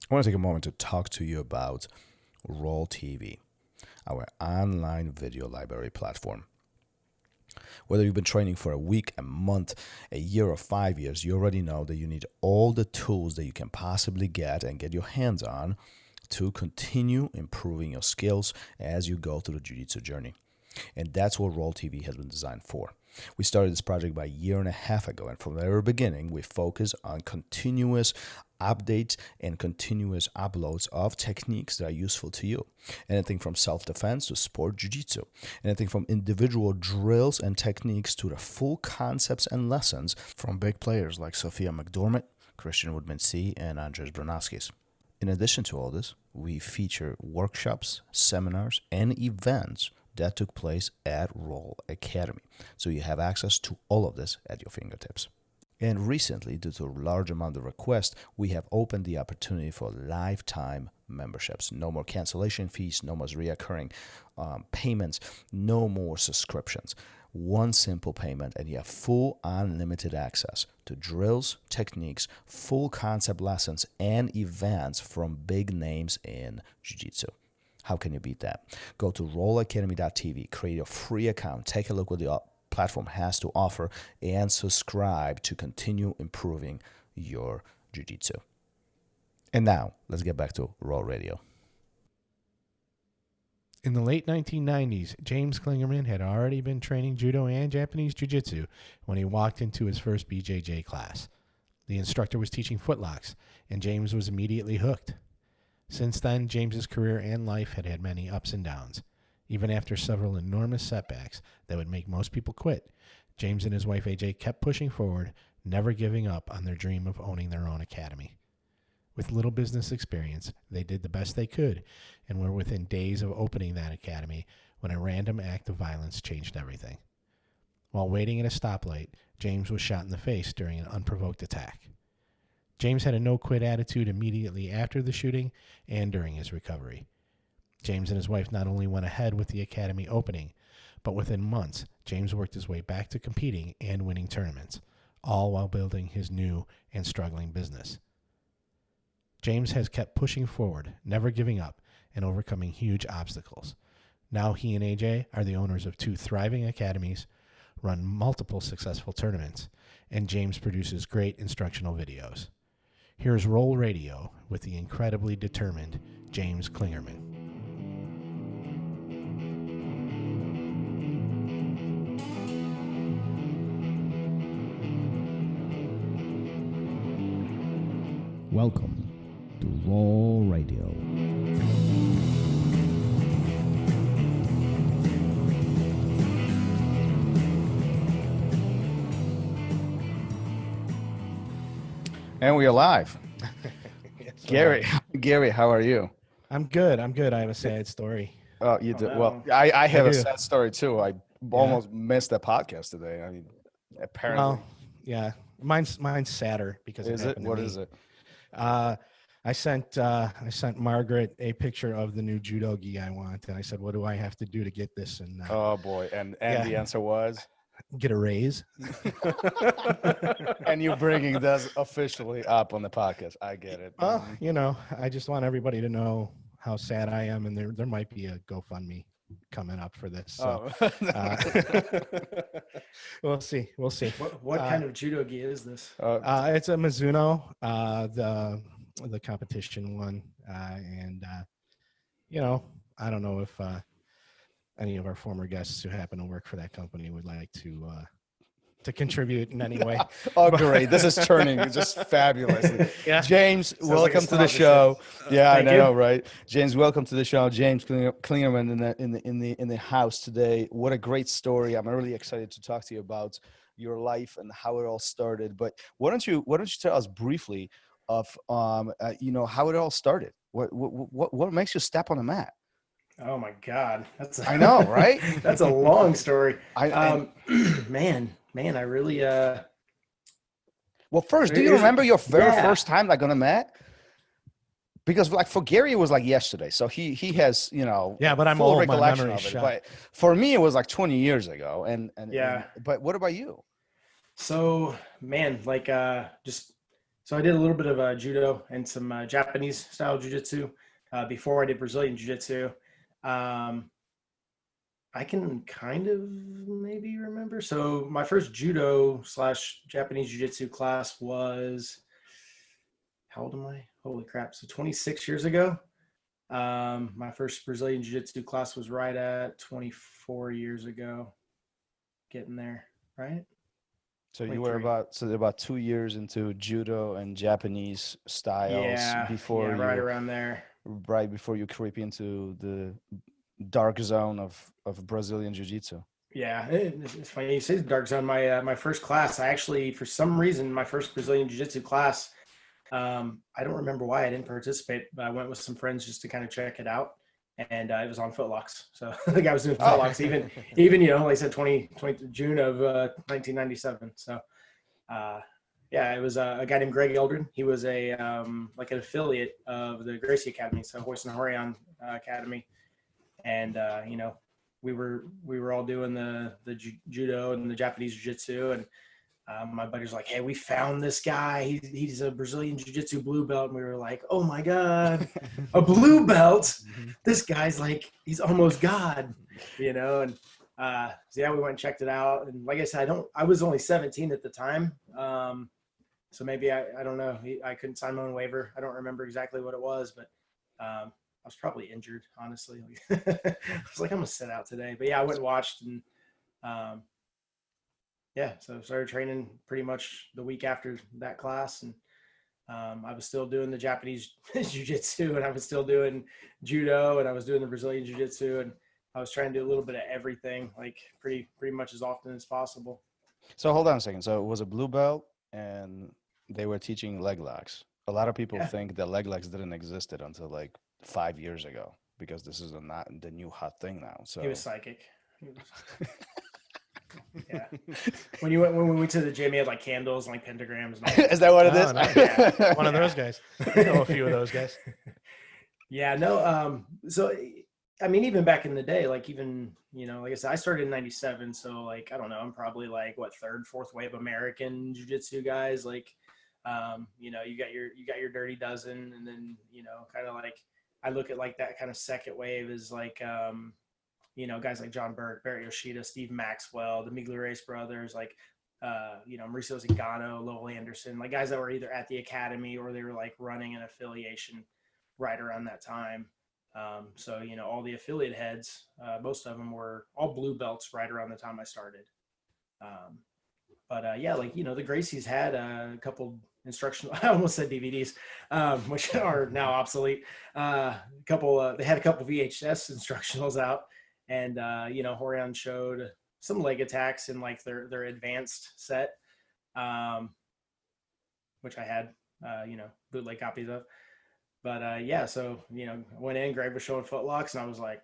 I want to take a moment to talk to you about Roll TV, our online video library platform. Whether you've been training for a week, a month, a year, or 5 years, you already know that you need all the tools that you can possibly get and get your hands on to continue improving your skills as you go through the Jiu Jitsu journey. And that's what Roll TV has been designed for. We started this project about a year and a half ago, and from the very beginning, we focus on continuous updates and continuous uploads of techniques that are useful to you. Anything from self-defense to sport jiu-jitsu. Anything from individual drills and techniques to the full concepts and lessons from big players like Sophia McDormand, Christian Woodman-C, and Andres Brunowskis. In addition to all this, we feature workshops, seminars, and events that took place at Roll Academy. So you have access to all of this at your fingertips. And recently, due to a large amount of requests, we have opened the opportunity for lifetime memberships. No more cancellation fees, no more reoccurring payments, no more subscriptions. One simple payment, and you have full unlimited access to drills, techniques, full concept lessons, and events from big names in Jiu-Jitsu. How can you beat that? Go to rollacademy.tv, create a free account, take a look what the platform has to offer, and subscribe to continue improving your jiu-jitsu. And now, let's get back to Raw Radio. In the late 1990s, James Clingerman had already been training judo and Japanese jiu-jitsu when he walked into his first BJJ class. The instructor was teaching footlocks, and James was immediately hooked. Since then, James's career and life had had many ups and downs. Even after several enormous setbacks that would make most people quit, James and his wife AJ kept pushing forward, never giving up on their dream of owning their own academy. With little business experience, they did the best they could and were within days of opening that academy when a random act of violence changed everything. While waiting at a stoplight, James was shot in the face during an unprovoked attack. James had a no-quit attitude immediately after the shooting and during his recovery. James and his wife not only went ahead with the academy opening, but within months, James worked his way back to competing and winning tournaments, all while building his new and struggling business. James has kept pushing forward, never giving up, and overcoming huge obstacles. Now he and AJ are the owners of 2 thriving academies, run multiple successful tournaments, and James produces great instructional videos. Here's Roll Radio with the incredibly determined James Clingerman. Welcome to Raw Radio. And we are live. Yes, Gary, how are you? I'm good. I have a sad story. Oh, you do. no. Well, I have I a do. sad story too. I almost missed the podcast today. I mean, apparently. Well, yeah, mine's sadder because Is it? happened to What me. is it? I sent Margaret a picture of the new judo gi I want, and I said, "What do I have to do to get this?" And Oh boy. And the answer was? get a raise. And you bringing this officially up on the podcast. I get it. Well, I just want everybody to know how sad I am, and there might be a GoFundMe coming up for this. So we'll see. What kind of judo gi is this? It's a Mizuno, the competition one, and I don't know if any of our former guests who happen to work for that company would like to contribute in any way. Oh, great. This is turning just fabulously. Yeah. James, Sounds like a welcome to the sponsorship. show. Yeah, I Thank know, you. right? James, welcome to the show. James Clingerman in the house today. What a great story. I'm really excited to talk to you about your life and how it all started. But why don't you tell us briefly of how it all started? What makes you step on the mat? Oh my God, I know, right? That's a long story. I Man, I really Well, first, do you Here's- remember your very yeah. first time on the mat? Because like for Gary, it was like yesterday. So he has, Yeah, but I'm full old. My recollection memory's of it. shot. But for me, it was like 20 years ago. And Yeah. but what about you? So, man, like just So I did a little bit of judo and some Japanese style jiu-jitsu before I did Brazilian jiu-jitsu. Um, I can kind of maybe remember. So my first judo / Japanese jiu-jitsu class was, how old am I? Holy crap. So 26 years ago. My first Brazilian jiu-jitsu class was right at 24 years ago. Getting there, right? So you were 23. about 2 years into judo and Japanese styles Yeah, before right you around there. right before you creep into the dark zone of Brazilian jiu-jitsu. Yeah, it's funny you say the dark zone. My first class, I actually, for some reason, my first Brazilian jiu-jitsu class, I don't remember why I didn't participate, but I went with some friends just to kind of check it out, and it was on footlocks. So the guy was doing footlocks, even like I said, 20 June of 1997. So yeah, it was a guy named Greg Eldred. He was a like an affiliate of the Gracie Academy, so Hoist and Horion Academy, and we were all doing the judo and the Japanese jiu-jitsu, and my buddy's like, hey, we found this guy. He's a Brazilian jiu-jitsu blue belt. And we were like, oh my God, a blue belt. This guy's like, he's almost God, and so yeah, we went and checked it out. And like I said, I was only 17 at the time. So maybe I don't know. I couldn't sign my own waiver. I don't remember exactly what it was, but I was probably injured, honestly. I was like, I'm gonna sit out today. But yeah, I went and watched, and yeah, so I started training pretty much the week after that class, and I was still doing the Japanese jiu-jitsu, and I was still doing judo, and I was doing the Brazilian jiu-jitsu, and I was trying to do a little bit of everything, like pretty much as often as possible. So hold on a second. So it was a blue belt, and they were teaching leg locks. A lot of people think that leg locks didn't exist until like 5 years ago, because this is not the new hot thing now. So he was psychic. Yeah. When we went to the gym, he had like candles and like pentagrams. And all is that what it is? Nice. Yeah. One of those guys. I know a few of those guys. Yeah, no. So, I mean, even back in the day, like even, like I said, I started in 97. So like, I don't know, I'm probably like third, fourth wave American jiu-jitsu guys. Like, you got your dirty dozen. And then, kind of like, I look at like that kind of second wave is like, guys like John Burke, Barry Yoshida, Steve Maxwell, the Migliorace brothers, like, Mauricio Zingano, Lowell Anderson, like guys that were either at the academy or they were like running an affiliation right around that time. So, all the affiliate heads, most of them were all blue belts right around the time I started. But yeah, like, the Gracies had a couple instructional, I almost said DVDs, which are now obsolete. They had a couple VHS instructionals out, and, Horion showed some leg attacks in like their advanced set, which I had, bootleg copies of. But yeah, so, I went in, Greg was showing footlocks, and I was like,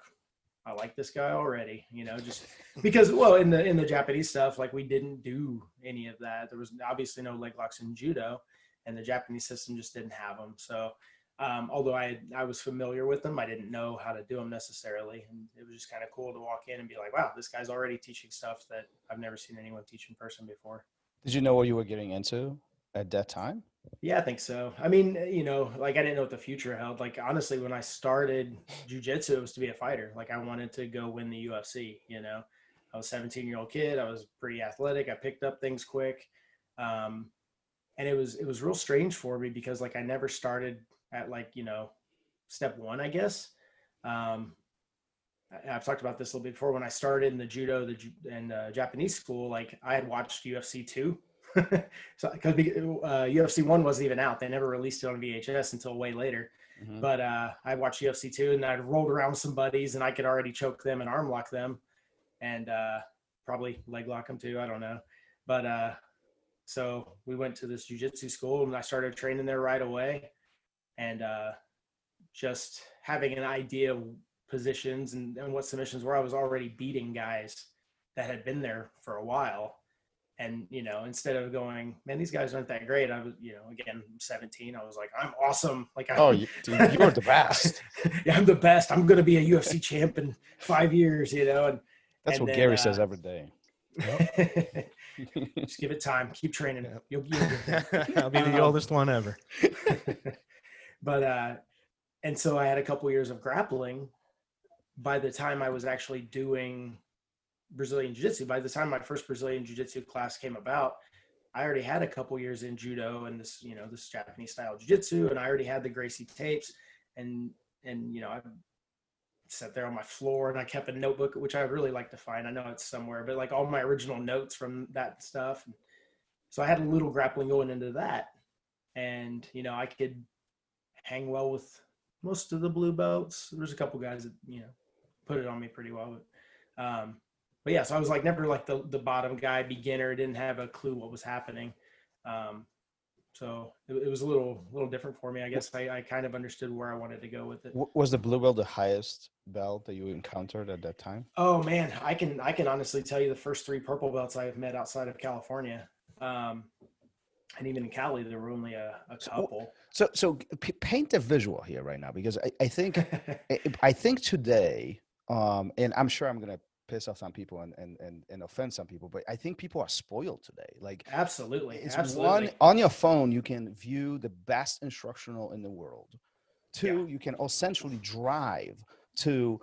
I like this guy already, just because, well, in the Japanese stuff, like we didn't do any of that. There was obviously no leg locks in judo, and the Japanese system just didn't have them. So, although I was familiar with them, I didn't know how to do them necessarily. And it was just kind of cool to walk in and be like, wow, this guy's already teaching stuff that I've never seen anyone teach in person before. Did you know what you were getting into at that time? Yeah, I think so. I mean, like I didn't know what the future held. Like, honestly, when I started jiu-jitsu, it was to be a fighter. Like I wanted to go win the UFC, I was a 17-year-old kid. I was pretty athletic. I picked up things quick. And it was real strange for me because like I never started at like, step one, I guess. I've talked about this a little bit before. When I started in the judo and Japanese school, like I had watched UFC 2. So because UFC 1 wasn't even out. They never released it on VHS until way later. Mm-hmm. But I watched UFC 2 and I'd rolled around with some buddies and I could already choke them and arm lock them and probably leg lock them too. I don't know. But so we went to this jiu-jitsu school and I started training there right away. And just having an idea of positions and what submissions were, I was already beating guys that had been there for a while. And, instead of going, man, these guys aren't that great. I was, again, 17. I was like, I'm awesome. Like, you're the best. Yeah, I'm the best. I'm going to be a UFC champ in 5 years, And that's what Gary says every day. Just give it time. Keep training. Yep. You'll get there. I'll be the oldest one ever. But and so I had a couple years of grappling. By the time I was actually doing Brazilian Jiu-Jitsu, by the time my first Brazilian Jiu-Jitsu class came about, I already had a couple years in Judo and this, this Japanese style Jiu-Jitsu, and I already had the Gracie tapes, and I sat there on my floor and I kept a notebook, which I would really like to find. I know it's somewhere, but like all my original notes from that stuff. So I had a little grappling going into that, and I could hang well with most of the blue belts. There's a couple guys that put it on me pretty well, but yeah, so I was like never like the bottom guy, beginner, didn't have a clue what was happening. So it was a little different for me. I guess I kind of understood where I wanted to go with it. Was the blue belt the highest belt that you encountered at that time? Oh man, I can honestly tell you the first 3 purple belts I've met outside of California. And even in Cali, there were only a couple. So paint a visual here right now, because I think I think today, and I'm sure I'm gonna piss off some people and offend some people, but I think people are spoiled today. Like absolutely, it's absolutely. one, on your phone you can view the best instructional in the world. 2, you can essentially drive to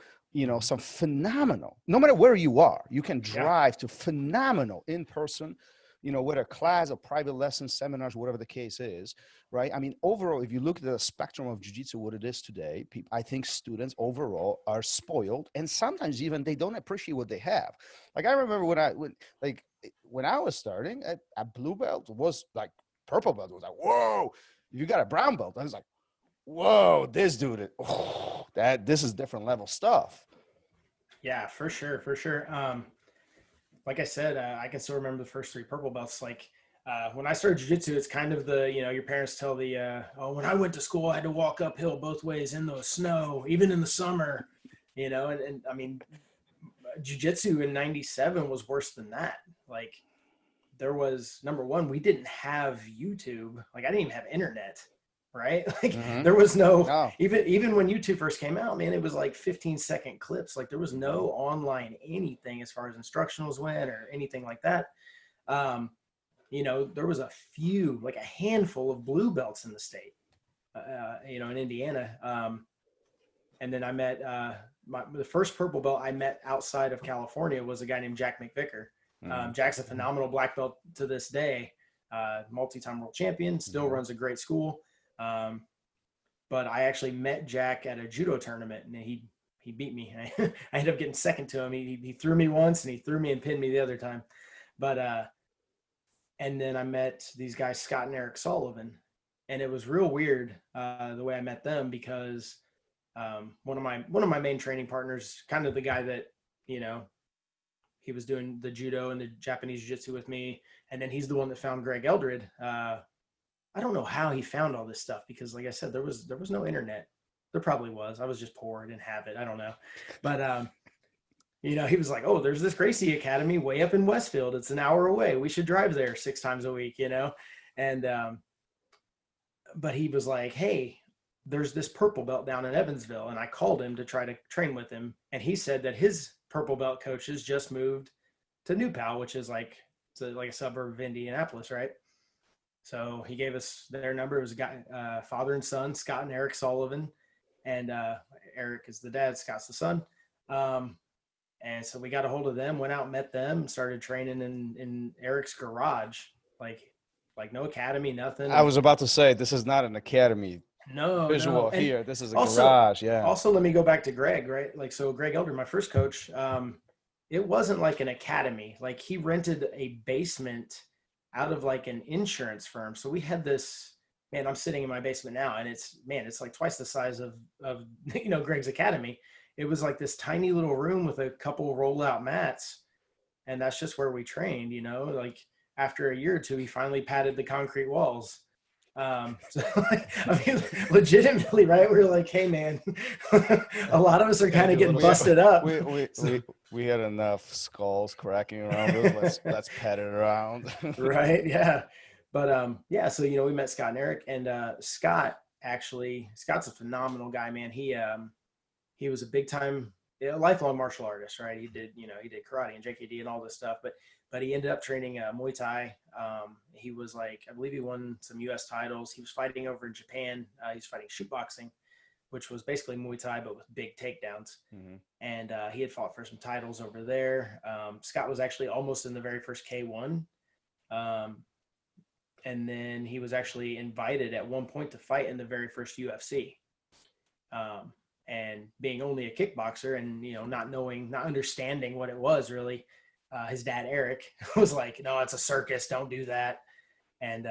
some phenomenal, no matter where you are, you can drive to phenomenal in person, whether class or private lessons, seminars, whatever the case is, right? I mean, overall, if you look at the spectrum of jiu-jitsu, what it is today, I think students overall are spoiled, and sometimes even they don't appreciate what they have. Like I remember when I was starting, a blue belt was like, purple belt was like, whoa, you got a brown belt. I was like, whoa, this dude, this is different level stuff. Yeah, for sure. Like I said, I can still remember the first 3 purple belts. Like when I started jiu-jitsu, it's kind of the, your parents tell when I went to school, I had to walk uphill both ways in the snow, even in the summer, and I mean, jiu-jitsu in 97 was worse than that. Like there was, number one, we didn't have YouTube. Like I didn't even have internet. Right? Like there was no. Even when YouTube first came out, man, it was like 15-second clips. Like there was no online anything as far as instructionals went or anything like that. There was a few, like a handful of blue belts in the state, in Indiana. And then I met the first purple belt I met outside of California was a guy named Jack McVicker. Jack's a phenomenal black belt to this day, multi-time world champion, still runs a great school. But I actually met Jack at a judo tournament, and he beat me. I ended up getting second to him. He threw me once, and he threw me and pinned me the other time. But and then I met these guys, Scott and Eric Sullivan, and it was real weird the way I met them, because one of my main training partners, kind of the guy that he was doing the judo and the Japanese jiu-jitsu with me, and then he's the one that found Greg Eldred. I don't know how he found all this stuff, because like I said, there was no internet. There probably was. I was just poor. I didn't have it. I don't know. But, he was like, oh, there's this Gracie Academy way up in Westfield. It's an hour away. We should drive there 6 times a week, And, but he was like, hey, there's this purple belt down in Evansville. And I called him to try to train with him. And he said that his purple belt coaches just moved to New Pal, which is like a suburb of Indianapolis, right? So he gave us their number. It was a guy, father and son, Scott and Eric Sullivan, and Eric is the dad, Scott's the son. And so we got a hold of them, went out, met them, started training in Eric's garage, like no academy, nothing. I was about to say, this is not an academy. No visual here. This is a garage. Yeah. Also, let me go back to Greg, right? Like, so Greg Elder, my first coach, it wasn't like an academy. Like he rented a basement out of like an insurance firm. So we had this, man, I'm sitting in my basement now, and it's like twice the size of Greg's academy. It was like this tiny little room with a couple rollout mats. And that's just where we trained, like after a year or 2, he finally padded the concrete walls. So like, I mean, legitimately, right? We were like, hey man, a lot of us are kind of getting busted up. We had enough skulls cracking around. Let's pat it around. Right. Yeah. But, yeah. So, we met Scott and Eric, and, Scott's a phenomenal guy, man. He was a big time, lifelong martial artist, right? He did karate and JKD and all this stuff, but but he ended up training Muay Thai. He was like, I believe he won some U.S. titles. He was fighting over in Japan. He was fighting shoot boxing, which was basically Muay Thai, but with big takedowns. Mm-hmm. And he had fought for some titles over there. Scott was actually almost in the very first K1. And then he was actually invited at one point to fight in the very first UFC. And being only a kickboxer and, not understanding what it was really, his dad, Eric, was like, no, it's a circus. Don't do that. And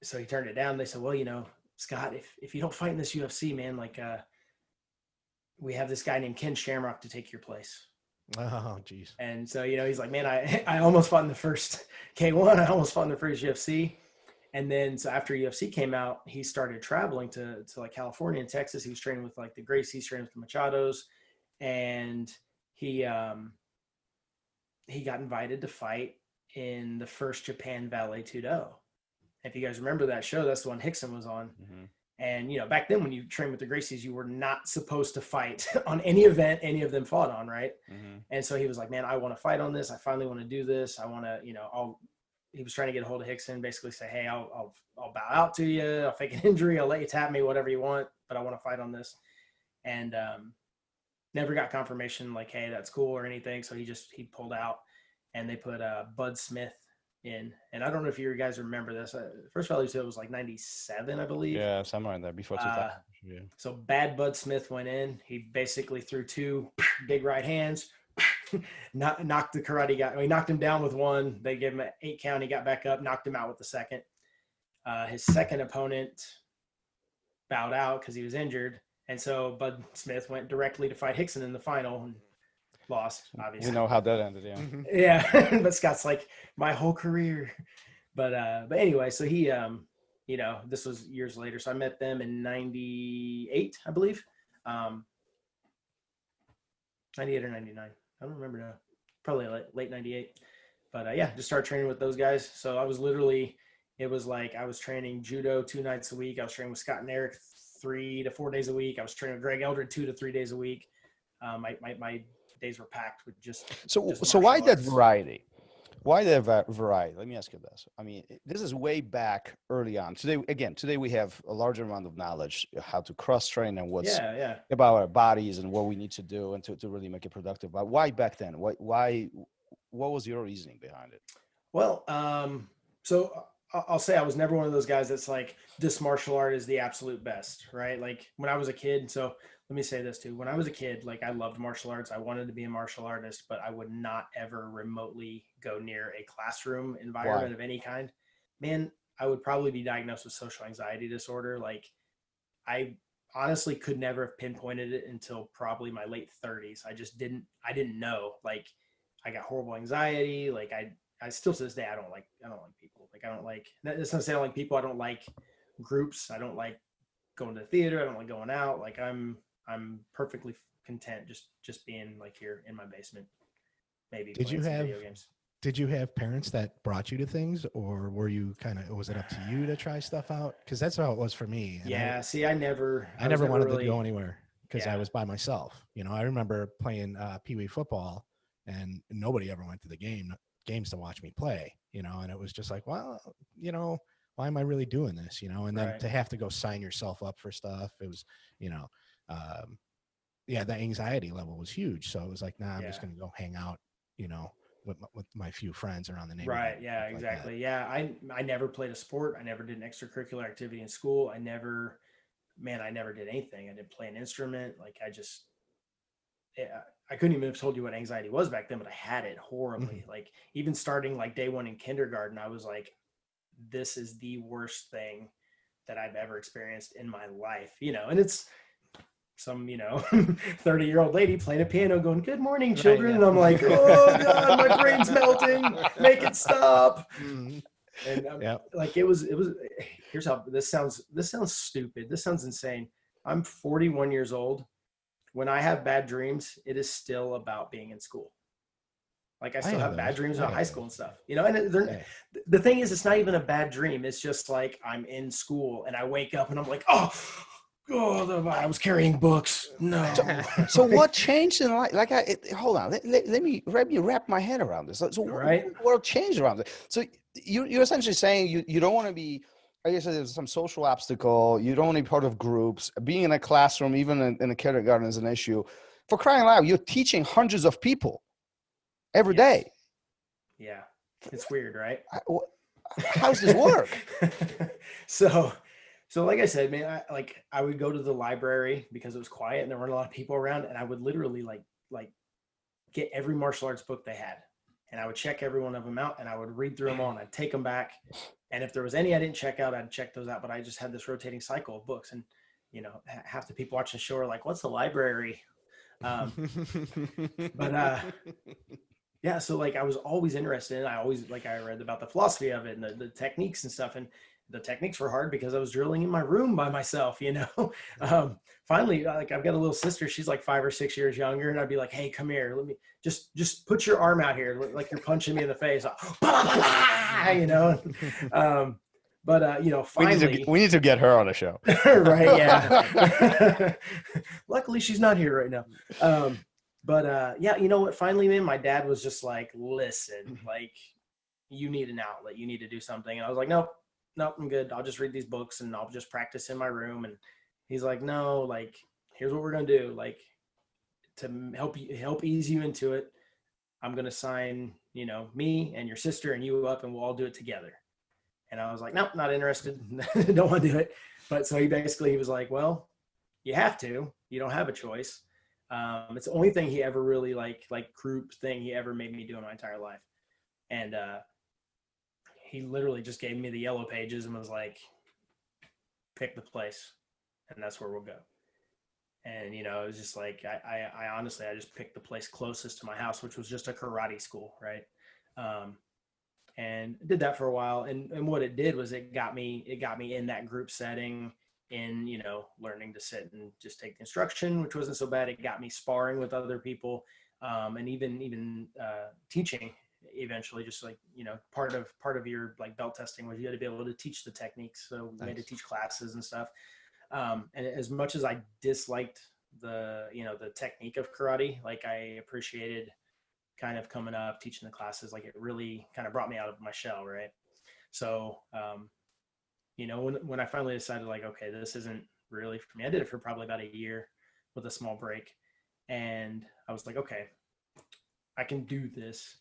so he turned it down. They said, well, Scott, if you don't fight in this UFC, man, like we have this guy named Ken Shamrock to take your place. Oh, geez. And so, he's like, man, I almost fought in the first K1. I almost fought in the first UFC. And then, so after UFC came out, he started traveling to like California and Texas. He was training with like the Gracies, training with the Machados. And he got invited to fight in the first Japan Valet Judo. If you guys remember that show, that's the one Hickson was on. Mm-hmm. And, back then when you trained with the Gracies, you were not supposed to fight on any event any of them fought on, right? Mm-hmm. And so he was like, man, I want to fight on this. I finally want to do this. I want to, he was trying to get a hold of Hickson, basically say, hey, I'll bow out to you. I'll fake an injury. I'll let you tap me, whatever you want, but I want to fight on this. And never got confirmation like, hey, that's cool or anything. So he pulled out, and they put Bud Smith in. And I don't know if you guys remember this. First Valley Two was like 97, I believe. Yeah, somewhere in there before 2000. Yeah. So bad Bud Smith went in. He basically threw two big right hands, knocked the karate guy. He knocked him down with one. They gave him an 8 count. He got back up, knocked him out with the second. His second opponent bowed out because he was injured. And so Bud Smith went directly to fight Hickson in the final and lost, obviously. You know how that ended, yeah. Yeah. But Scott's like, my whole career. But anyway, so he, this was years later. So I met them in 98, I believe. 98 or 99. I don't remember now. Probably late 98. But just started training with those guys. So I was it was like I was training judo 2 nights a week. I was training with Scott and Eric 3 to 4 days a week. I was training with Greg Eldred 2 to 3 days a week. My days were packed with just why that arts. variety? Why that variety? Let me ask you this. I mean, this is way back early on. Today we have a larger amount of knowledge how to cross train and what's about our bodies and what we need to do and to really make it productive. But why back then? What was your reasoning behind it? Well, so I'll say I was never one of those guys that's like, this martial art is the absolute best, right? Like when I was a kid. So let me say this too. When I was a kid, like I loved martial arts. I wanted to be a martial artist, but I would not ever remotely go near a classroom environment of any kind. Man, I would probably be diagnosed with social anxiety disorder. Like I honestly could never have pinpointed it until probably my late 30s. I didn't know. Like I got horrible anxiety. Like I still to this day, I don't like people. Like I don't like, that's not saying I don't like people. I don't like groups. I don't like going to the theater. I don't like going out. Like I'm perfectly content just being like here in my basement. Maybe video games. Did you have parents that brought you to things, or were you was it up to you to try stuff out? Because that's how it was for me. And I never wanted to go anywhere because I was by myself. I remember playing Pee Wee football, and nobody ever went to the games to watch me play. And it was just like, well, why am I really doing this? And then to have to go sign yourself up for stuff, it was, the anxiety level was huge. So it was like, I'm just going to go hang out, with my few friends around the neighborhood. Right. Yeah, exactly. Yeah. I never played a sport. I never did an extracurricular activity in school. I never did anything. I didn't play an instrument. Like I couldn't even have told you what anxiety was back then, but I had it horribly. Mm-hmm. Like even starting like day 1 in kindergarten, I was like, this is the worst thing that I've ever experienced in my life, and it's some, 30-year-old lady playing a piano going, good morning, children. And I'm like, oh God, my brain's melting. Make it stop. Mm-hmm. And like, it was, here's how this sounds stupid. This sounds insane. I'm 41 years old. When I have bad dreams, it is still about being in school. Like I still have bad dreams about high school and stuff, and the thing is, it's not even a bad dream. It's just like I'm in school and I wake up and I'm like, oh, Oh, I was carrying books. No. So what changed in life? Like, hold on, let me wrap my head around this. So Right. what changed around it? So you're essentially saying you don't want to be, I guess there's some social obstacle. You don't want to be part of groups. Being in a classroom, even in a kindergarten, is an issue. For crying out loud, you're teaching hundreds of people every Yes. day. Yeah. It's weird, right? How's this work? So like I said, man, I would go to the library because it was quiet and there weren't a lot of people around, and I would literally like get every martial arts book they had, and I would check every one of them out, and I would read through them all, and I'd take them back, and if there was any I didn't check out, I'd check those out. But I just had this rotating cycle of books, and half the people watching the show are like, "What's the library?" But yeah, so like I was always interested in, I read about the philosophy of it and the techniques and stuff. And the techniques were hard because I was drilling in my room by myself, Finally, like I've got a little sister, she's like 5 or 6 years younger. And I'd be like, hey, come here. Let me just put your arm out here. Like you're punching me in the face, finally. We need to get her on the show. Right. Yeah. Luckily she's not here right now. But yeah, you know what? Finally, man, my dad was just like, listen, like, you need an outlet. You need to do something. And I was like, nope, I'm good. I'll just read these books and I'll just practice in my room. And he's like, no, like, here's what we're going to do. Like, to help ease you into it, I'm going to sign, me and your sister and you up, and we'll all do it together. And I was like, nope, not interested. Don't want to do it. But so he was like, well, you have to. You don't have a choice. It's the only thing he ever really like group thing he ever made me do in my entire life. And he literally just gave me the yellow pages and was like, pick the place and that's where we'll go. And it was just like I honestly I just picked the place closest to my house, which was just a karate school, right? And did that for a while, and what it did was it got me in that group setting, in learning to sit and just take the instruction, which wasn't so bad. It got me sparring with other people, and even teaching eventually. Just like part of your like belt testing was you had to be able to teach the techniques, so we had to teach classes and stuff. And as much as I disliked the technique of karate, like I appreciated kind of coming up teaching the classes. Like it really kind of brought me out of my shell, right? So when I finally decided, like, okay, this isn't really for me, I did it for probably about a year with a small break. And I was like, okay, I can do this.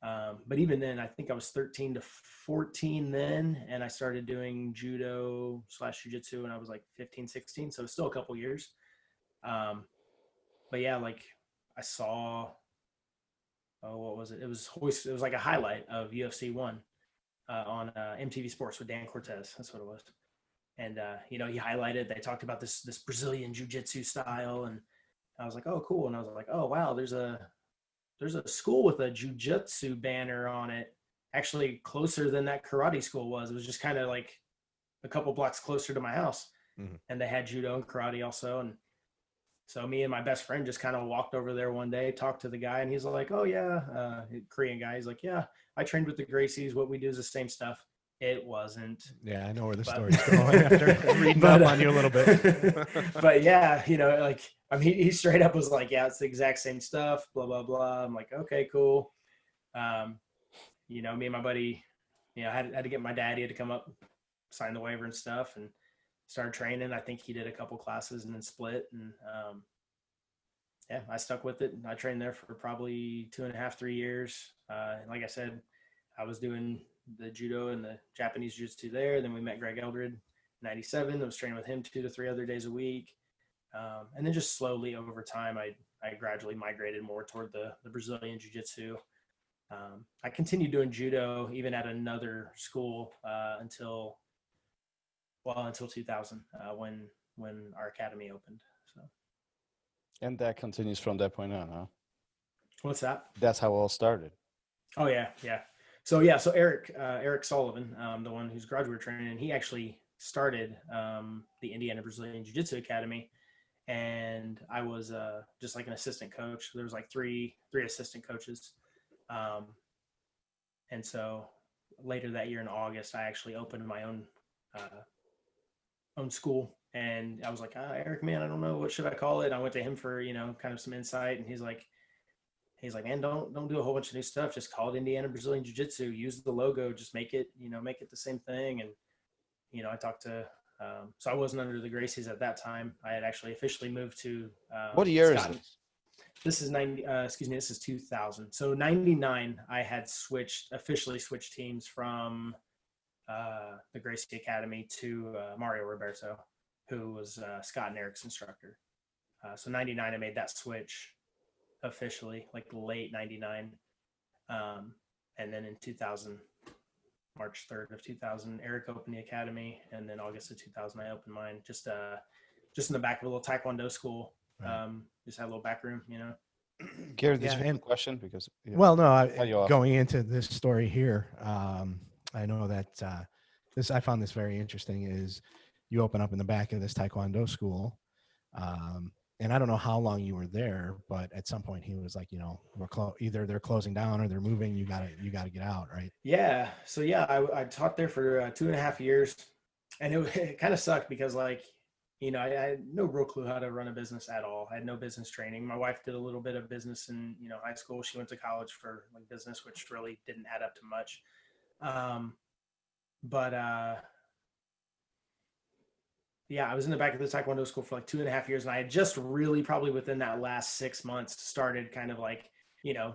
But even then, I think I was 13 to 14 then. And I started doing judo / Jiu Jitsu when I was like 15, 16. So still a couple years. But yeah, like I saw, what was it? It was like a highlight of UFC 1 on MTV Sports with Dan Cortez. That's what it was. And he highlighted. They talked about this Brazilian jiu-jitsu style, and I was like, oh, cool. And I was like, oh, wow, there's a school with a jiu-jitsu banner on it, actually closer than that karate school was. It was just kind of like a couple blocks closer to my house, and they had judo and karate also. And so me and my best friend just kind of walked over there one day, talked to the guy, and he's like, oh, yeah, Korean guy. He's like, yeah, I trained with the Gracies. What we do is the same stuff. It wasn't. Yeah, I know where the story's going after reading up on you a little bit. But yeah, he straight up was like, yeah, it's the exact same stuff, blah, blah, blah. I'm like, okay, cool. Me and my buddy, had to get my dad. He had to come up, sign the waiver and stuff, and started training. I think he did a couple classes and then split. And yeah, I stuck with it. I trained there for probably 2.5, 3 years. And like I said, I was doing the judo and the Japanese jiu-jitsu there. Then we met Greg Eldred in 97. I was training with him 2 to 3 other days a week. And then just slowly over time, I gradually migrated more toward the Brazilian jiu-jitsu. I continued doing judo even at another school until 2000, when our academy opened. So. And that continues from that point on, huh? What's that? That's how it all started. Oh yeah. So Eric Sullivan, the one who's graduate training, he actually started the Indiana Brazilian Jiu-Jitsu Academy, and I was just like an assistant coach. There was like three assistant coaches, and so later that year in August, I actually opened my own school And I was like, Eric, man, I don't know, what should I call it? I went to him for, kind of some insight, and he's like, man, don't do a whole bunch of new stuff. Just call it Indiana Brazilian Jiu-Jitsu. Use the logo. Just make it the same thing. And I talked to. So I wasn't under the Gracies at that time. I had actually officially moved to. What year is Scotland. this? This is 90. This is 2000. So 99, I had officially switched teams from the Gracie Academy to Mario Roberto, who was Scott and Eric's instructor. So 99, I made that switch officially, like late 99. And then in 2000, March 3rd of 2000, Eric opened the academy, and then August of 2000, I opened mine just in the back of a little Taekwondo school. Just had a little back room, Gary, did you have a question? Because well, no, going into this story here, I know that I found this very interesting. Is you open up in the back of this Taekwondo school, and I don't know how long you were there, but at some point he was like, either they're closing down or they're moving. You gotta get out, right? Yeah. So yeah, I taught there for 2.5 years, and it kind of sucked because I had no real clue how to run a business at all. I had no business training. My wife did a little bit of business in high school. She went to college for business, which really didn't add up to much. Yeah, I was in the back of the Taekwondo school for 2.5 years, and I had just really probably within that last 6 months started kind of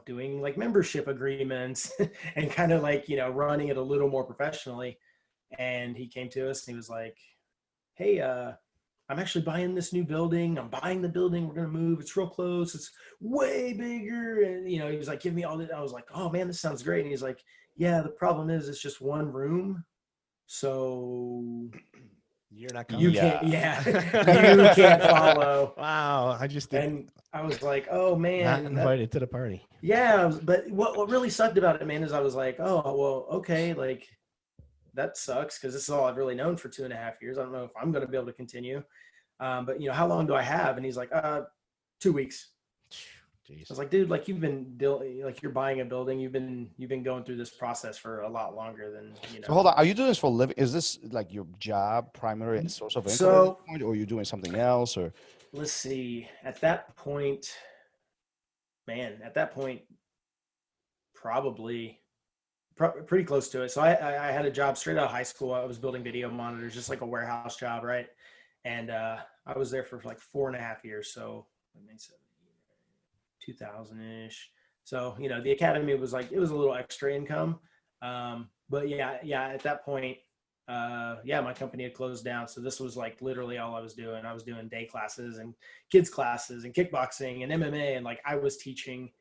doing membership agreements and kind of running it a little more professionally. And he came to us and he was like, hey, I'm actually buying this new building. I'm buying the building. We're going to move. It's real close. It's way bigger. And, he was like, give me all that. I was like, oh man, this sounds great. And he's like, yeah, the problem is it's just one room. So you're not coming. You can't, you can't follow. Wow. And I was like, oh man. Not invited to the party. Yeah. But what really sucked about it, man, is I was like, oh, well, okay. That sucks because this is all I've really known for 2.5 years. I don't know if I'm going to be able to continue. But how long do I have? And he's like, 2 weeks. Jeez. I was like, dude, you've been you're buying a building. You've been going through this process for a lot longer than. So hold on, are you doing this for a living? Is this your job, primary source of income, so, or are you doing something else? Or let's see. At that point, probably pretty close to it. So I had a job straight out of high school. I was building video monitors, just like a warehouse job, right? And I was there for 4.5 years. So 2000-ish. So, the academy was it was a little extra income. But yeah, at that point, my company had closed down. So this was literally all I was doing. I was doing day classes and kids classes and kickboxing and MMA. And I was teaching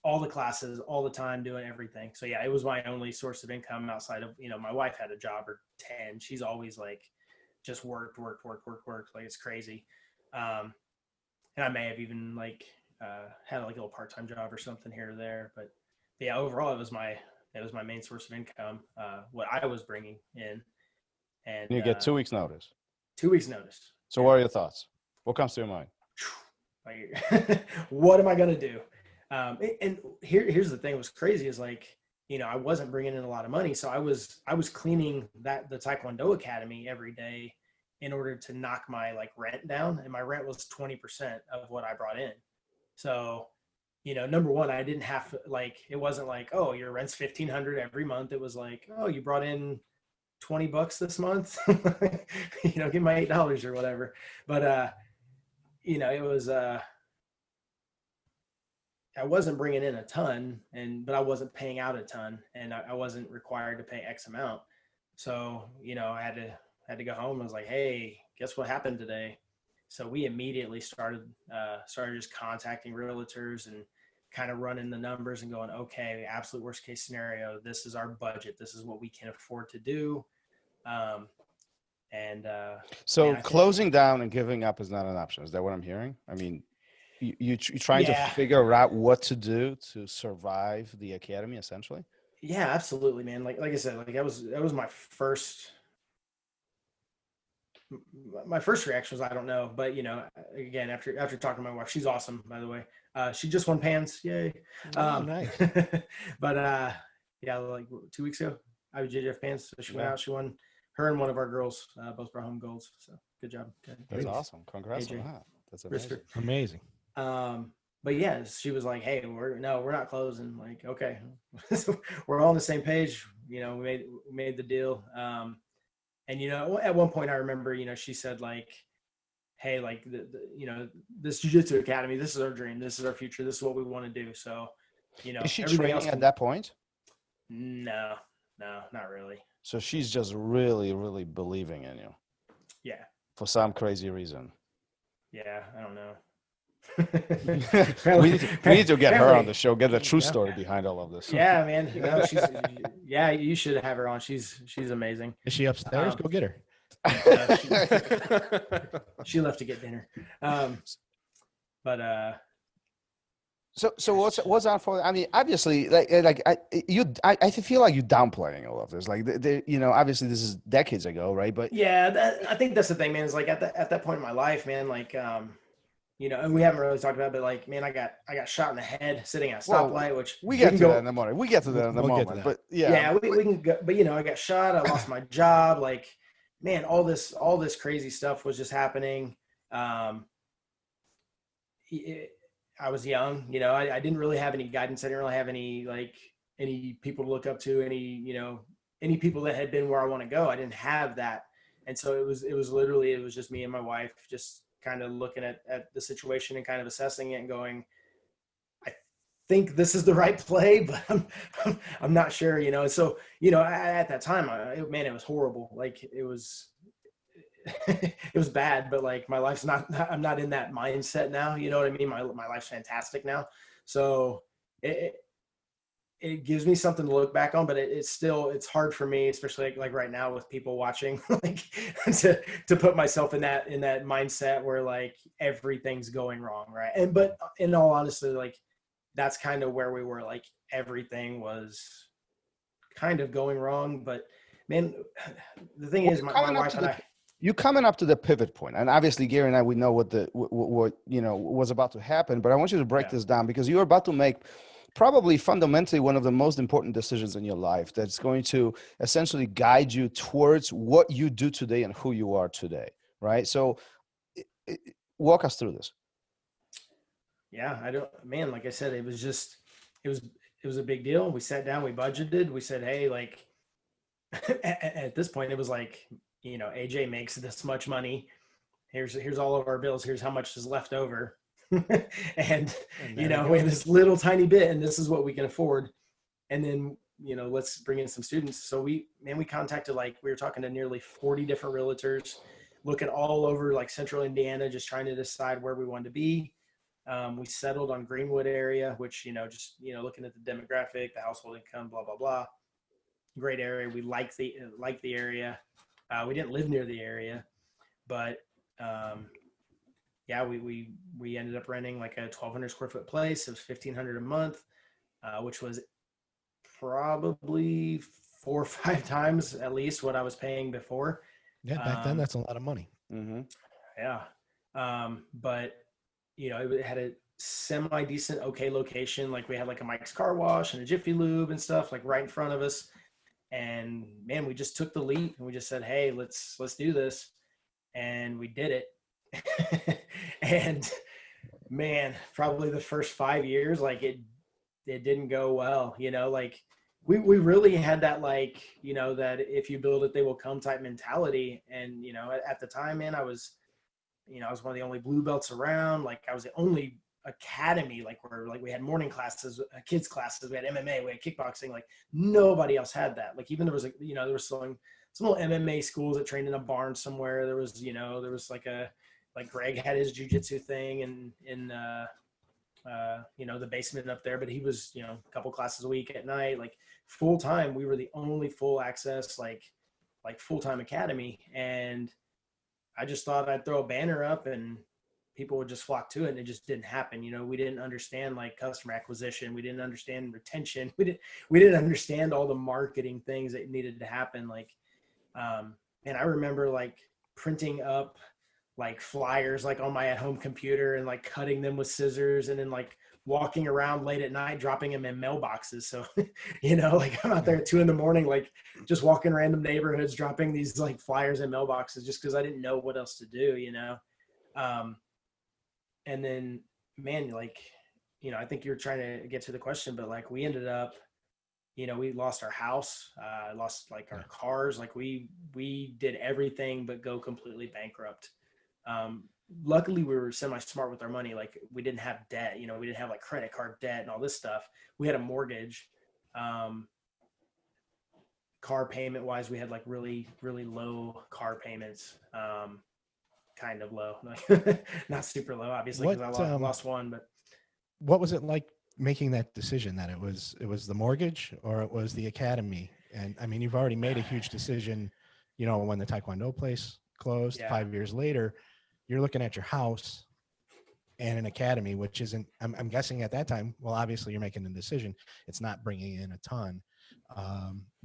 all the classes all the time, doing everything. So yeah, it was my only source of income outside of, my wife had a job or 10. She's always just worked. It's crazy. And I may have even had a little part-time job or something here or there, but yeah, overall it was my main source of income, what I was bringing in. And you get 2 weeks notice. 2 weeks notice. So what are your thoughts? What comes to your mind? What am I going to do? And here's the thing. What's crazy is I wasn't bringing in a lot of money. So I was cleaning the Taekwondo Academy every day in order to knock my rent down. And my rent was 20% of what I brought in. So, number one, I didn't have it wasn't oh, your rent's $1,500 every month. It was oh, you brought in $20 this month, give me my $8 or whatever. But, it was, I wasn't bringing in a ton but I wasn't paying out a ton, and I wasn't required to pay X amount. So, I had to go home. I was like, hey, guess what happened today? So we immediately started just contacting realtors and kind of running the numbers and going, okay, absolute worst case scenario, this is our budget. This is what we can afford to do. So closing down and giving up is not an option. Is that what I'm hearing? I mean, you're trying to figure out what to do to survive the academy, essentially. Yeah, absolutely, man. Like I said, that was my first reaction was, I don't know. But, again, after talking to my wife, she's awesome, by the way. She just won pants. Yay. Nice. But, 2 weeks ago, I was JJF pants. So she went out, she won her and one of our girls both brought home golds. So good job. That's awesome. Congrats AJ. on that. That's amazing. Amazing. But yeah, she was like, "Hey, we're not closing." Like, okay, so we're all on the same page. You know, we made the deal. And you know, at one point I remember, you know, she said like, "Hey, like you know, this jiu-jitsu academy, this is our dream, this is our future, this is what we want to do." So, you know, Is she everything training else at that point? No, not really. So she's just really, really believing in you Yeah, for some crazy reason. yeah, I don't know. we need to get her on the show, get the true story behind all of this. Yeah, man. No, yeah, you should have her on. She's amazing. Is she upstairs? Go get her. She left to get dinner. So what's on for? I mean, obviously, I feel like you're downplaying all of this. Like, you know, obviously this is decades ago, right? But yeah, I think that's the thing, man. Is like at that point in my life, man. Like, you know, and we haven't really talked about it, but like, man, I got shot in the head sitting at a stoplight, which we get to that in the morning. We get to that in the moment. But yeah, we can go. But you know, I got shot. I lost my job. Like, man, all this crazy stuff was just happening. I was young, you know, I didn't really have any guidance. I didn't really have any people to look up to, any people that had been where I want to go. I didn't have that. And so it was just me and my wife just kind of looking at the situation and kind of assessing it and going, I think this is the right play, but I'm not sure, you know? And so, you know, at that time, it was horrible. Like it was bad, but like my life's I'm not in that mindset now. You know what I mean? My life's fantastic now. So it gives me something to look back on, but it's hard for me, especially like right now with people watching, like to put myself in that mindset where like everything's going wrong. Right. But in all honesty, like that's kind of where we were, like everything was kind of going wrong, but man, the thing is my wife and I, you're coming up to the pivot point, and obviously Gary and I, we know what you know was about to happen, but I want you to break this down because you're about to make probably fundamentally one of the most important decisions in your life that's going to essentially guide you towards what you do today and who you are today, right? So walk us through this. Yeah, like I said, it was a big deal. We sat down, we budgeted, we said, hey, like at this point it was like, you know, AJ makes this much money. Here's all of our bills. Here's how much is left over. and you know, we have this little tiny bit and this is what we can afford. And then, you know, let's bring in some students. So we contacted, like, we were talking to nearly 40 different realtors, looking all over like central Indiana, just trying to decide where we wanted to be. We settled on Greenwood area, which, you know, just, you know, looking at the demographic, the household income, blah, blah, blah. Great area. We like the area. We didn't live near the area, but yeah, we ended up renting like a 1,200 square foot place. It was $1,500 a month, which was probably 4 or 5 times at least what I was paying before. Yeah, back then that's a lot of money. Mm-hmm. Yeah, but you know, it had a semi decent, okay location. Like we had like a Mike's Car Wash and a Jiffy Lube and stuff like right in front of us. And man, we just took the leap and we just said, hey, let's do this. And we did it. And man, probably the first 5 years, like it didn't go well, you know, like we really had that, like, you know, that if you build it, they will come type mentality. And, you know, at the time, man, I was one of the only blue belts around. Like I was the only academy, like where like we had morning classes, kids classes, we had MMA, we had kickboxing. Like nobody else had that. Like even there was like, you know, there was some little MMA schools that trained in a barn somewhere. There was, you know, like Greg had his jiu-jitsu thing in you know, the basement up there, but he was, you know, a couple classes a week at night, like full time. We were the only full access, like full-time academy. And I just thought I'd throw a banner up and people would just flock to it, and it just didn't happen. You know, we didn't understand like customer acquisition. We didn't understand retention. We didn't understand all the marketing things that needed to happen. Like, and I remember like printing up like flyers like on my at-home computer and like cutting them with scissors and then like walking around late at night, dropping them in mailboxes. So, like I'm out there at 2 a.m, like just walking random neighborhoods, dropping these like flyers in mailboxes just because I didn't know what else to do, and then, man, like, I think you're trying to get to the question, but like we ended up, we lost our house, lost like our cars, like we did everything but go completely bankrupt. Luckily we were semi-smart with our money. Like we didn't have debt, we didn't have like credit card debt and all this stuff. We had a mortgage. Car payment wise, we had like really, really low car payments. Kind of low, like not super low, obviously, because I lost one. But what was it like making that decision that it was the mortgage or it was the academy? And I mean, you've already made a huge decision, when the Taekwondo place closed. 5 years later, you're looking at your house and an academy, which isn't, I'm guessing at that time, well, obviously you're making a decision. It's not bringing in a ton.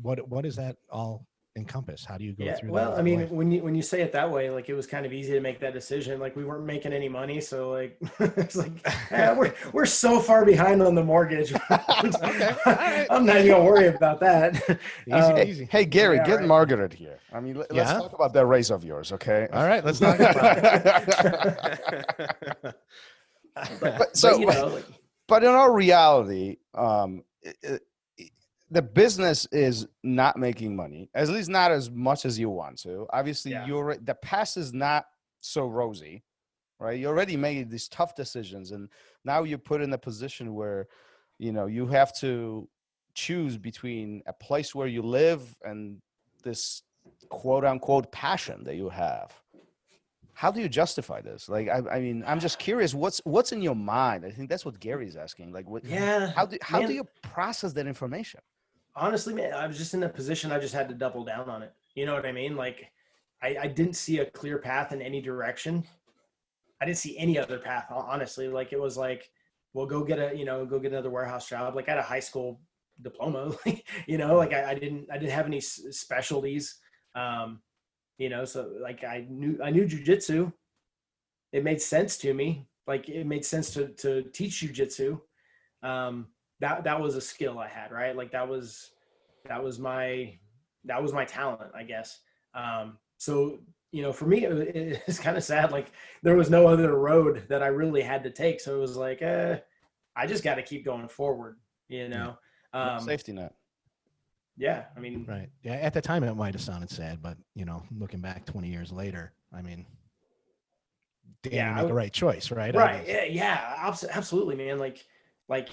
What does that all encompass? How do you go through that? Well, I mean, when you say it that way, like it was kind of easy to make that decision. Like we weren't making any money, so like it's like we're so far behind on the mortgage. Okay. All right. I'm not even gonna worry about that. Easy. Hey Gary, get Margaret here. I mean, let's talk about that race of yours, okay? All right, let's talk about it. But in our reality, the business is not making money, at least not as much as you want to. Obviously, the past is not so rosy, right? You already made these tough decisions, and now you're put in a position where, you have to choose between a place where you live and this quote unquote passion that you have. How do you justify this? Like, I mean, I'm just curious, what's in your mind? I think that's what Gary's asking. Like, how do you process that information? Honestly, man, I was just in a position I just had to double down on it. You know what I mean? Like I didn't see a clear path in any direction. I didn't see any other path, honestly. Like it was like, well, go get another warehouse job. Like I had a high school diploma, like I didn't have any specialties. So like I knew jiu-jitsu. It made sense to me. Like it made sense to teach jiu-jitsu. That was a skill I had, right? Like that was my talent, I guess. So, for me, it's kind of sad. Like there was no other road that I really had to take. So it was like, I just got to keep going forward, Safety net. Yeah. I mean, right. Yeah. At the time it might've sounded sad, but looking back 20 years later, I mean, you made the right choice, right? Right. Yeah. Absolutely, man. Like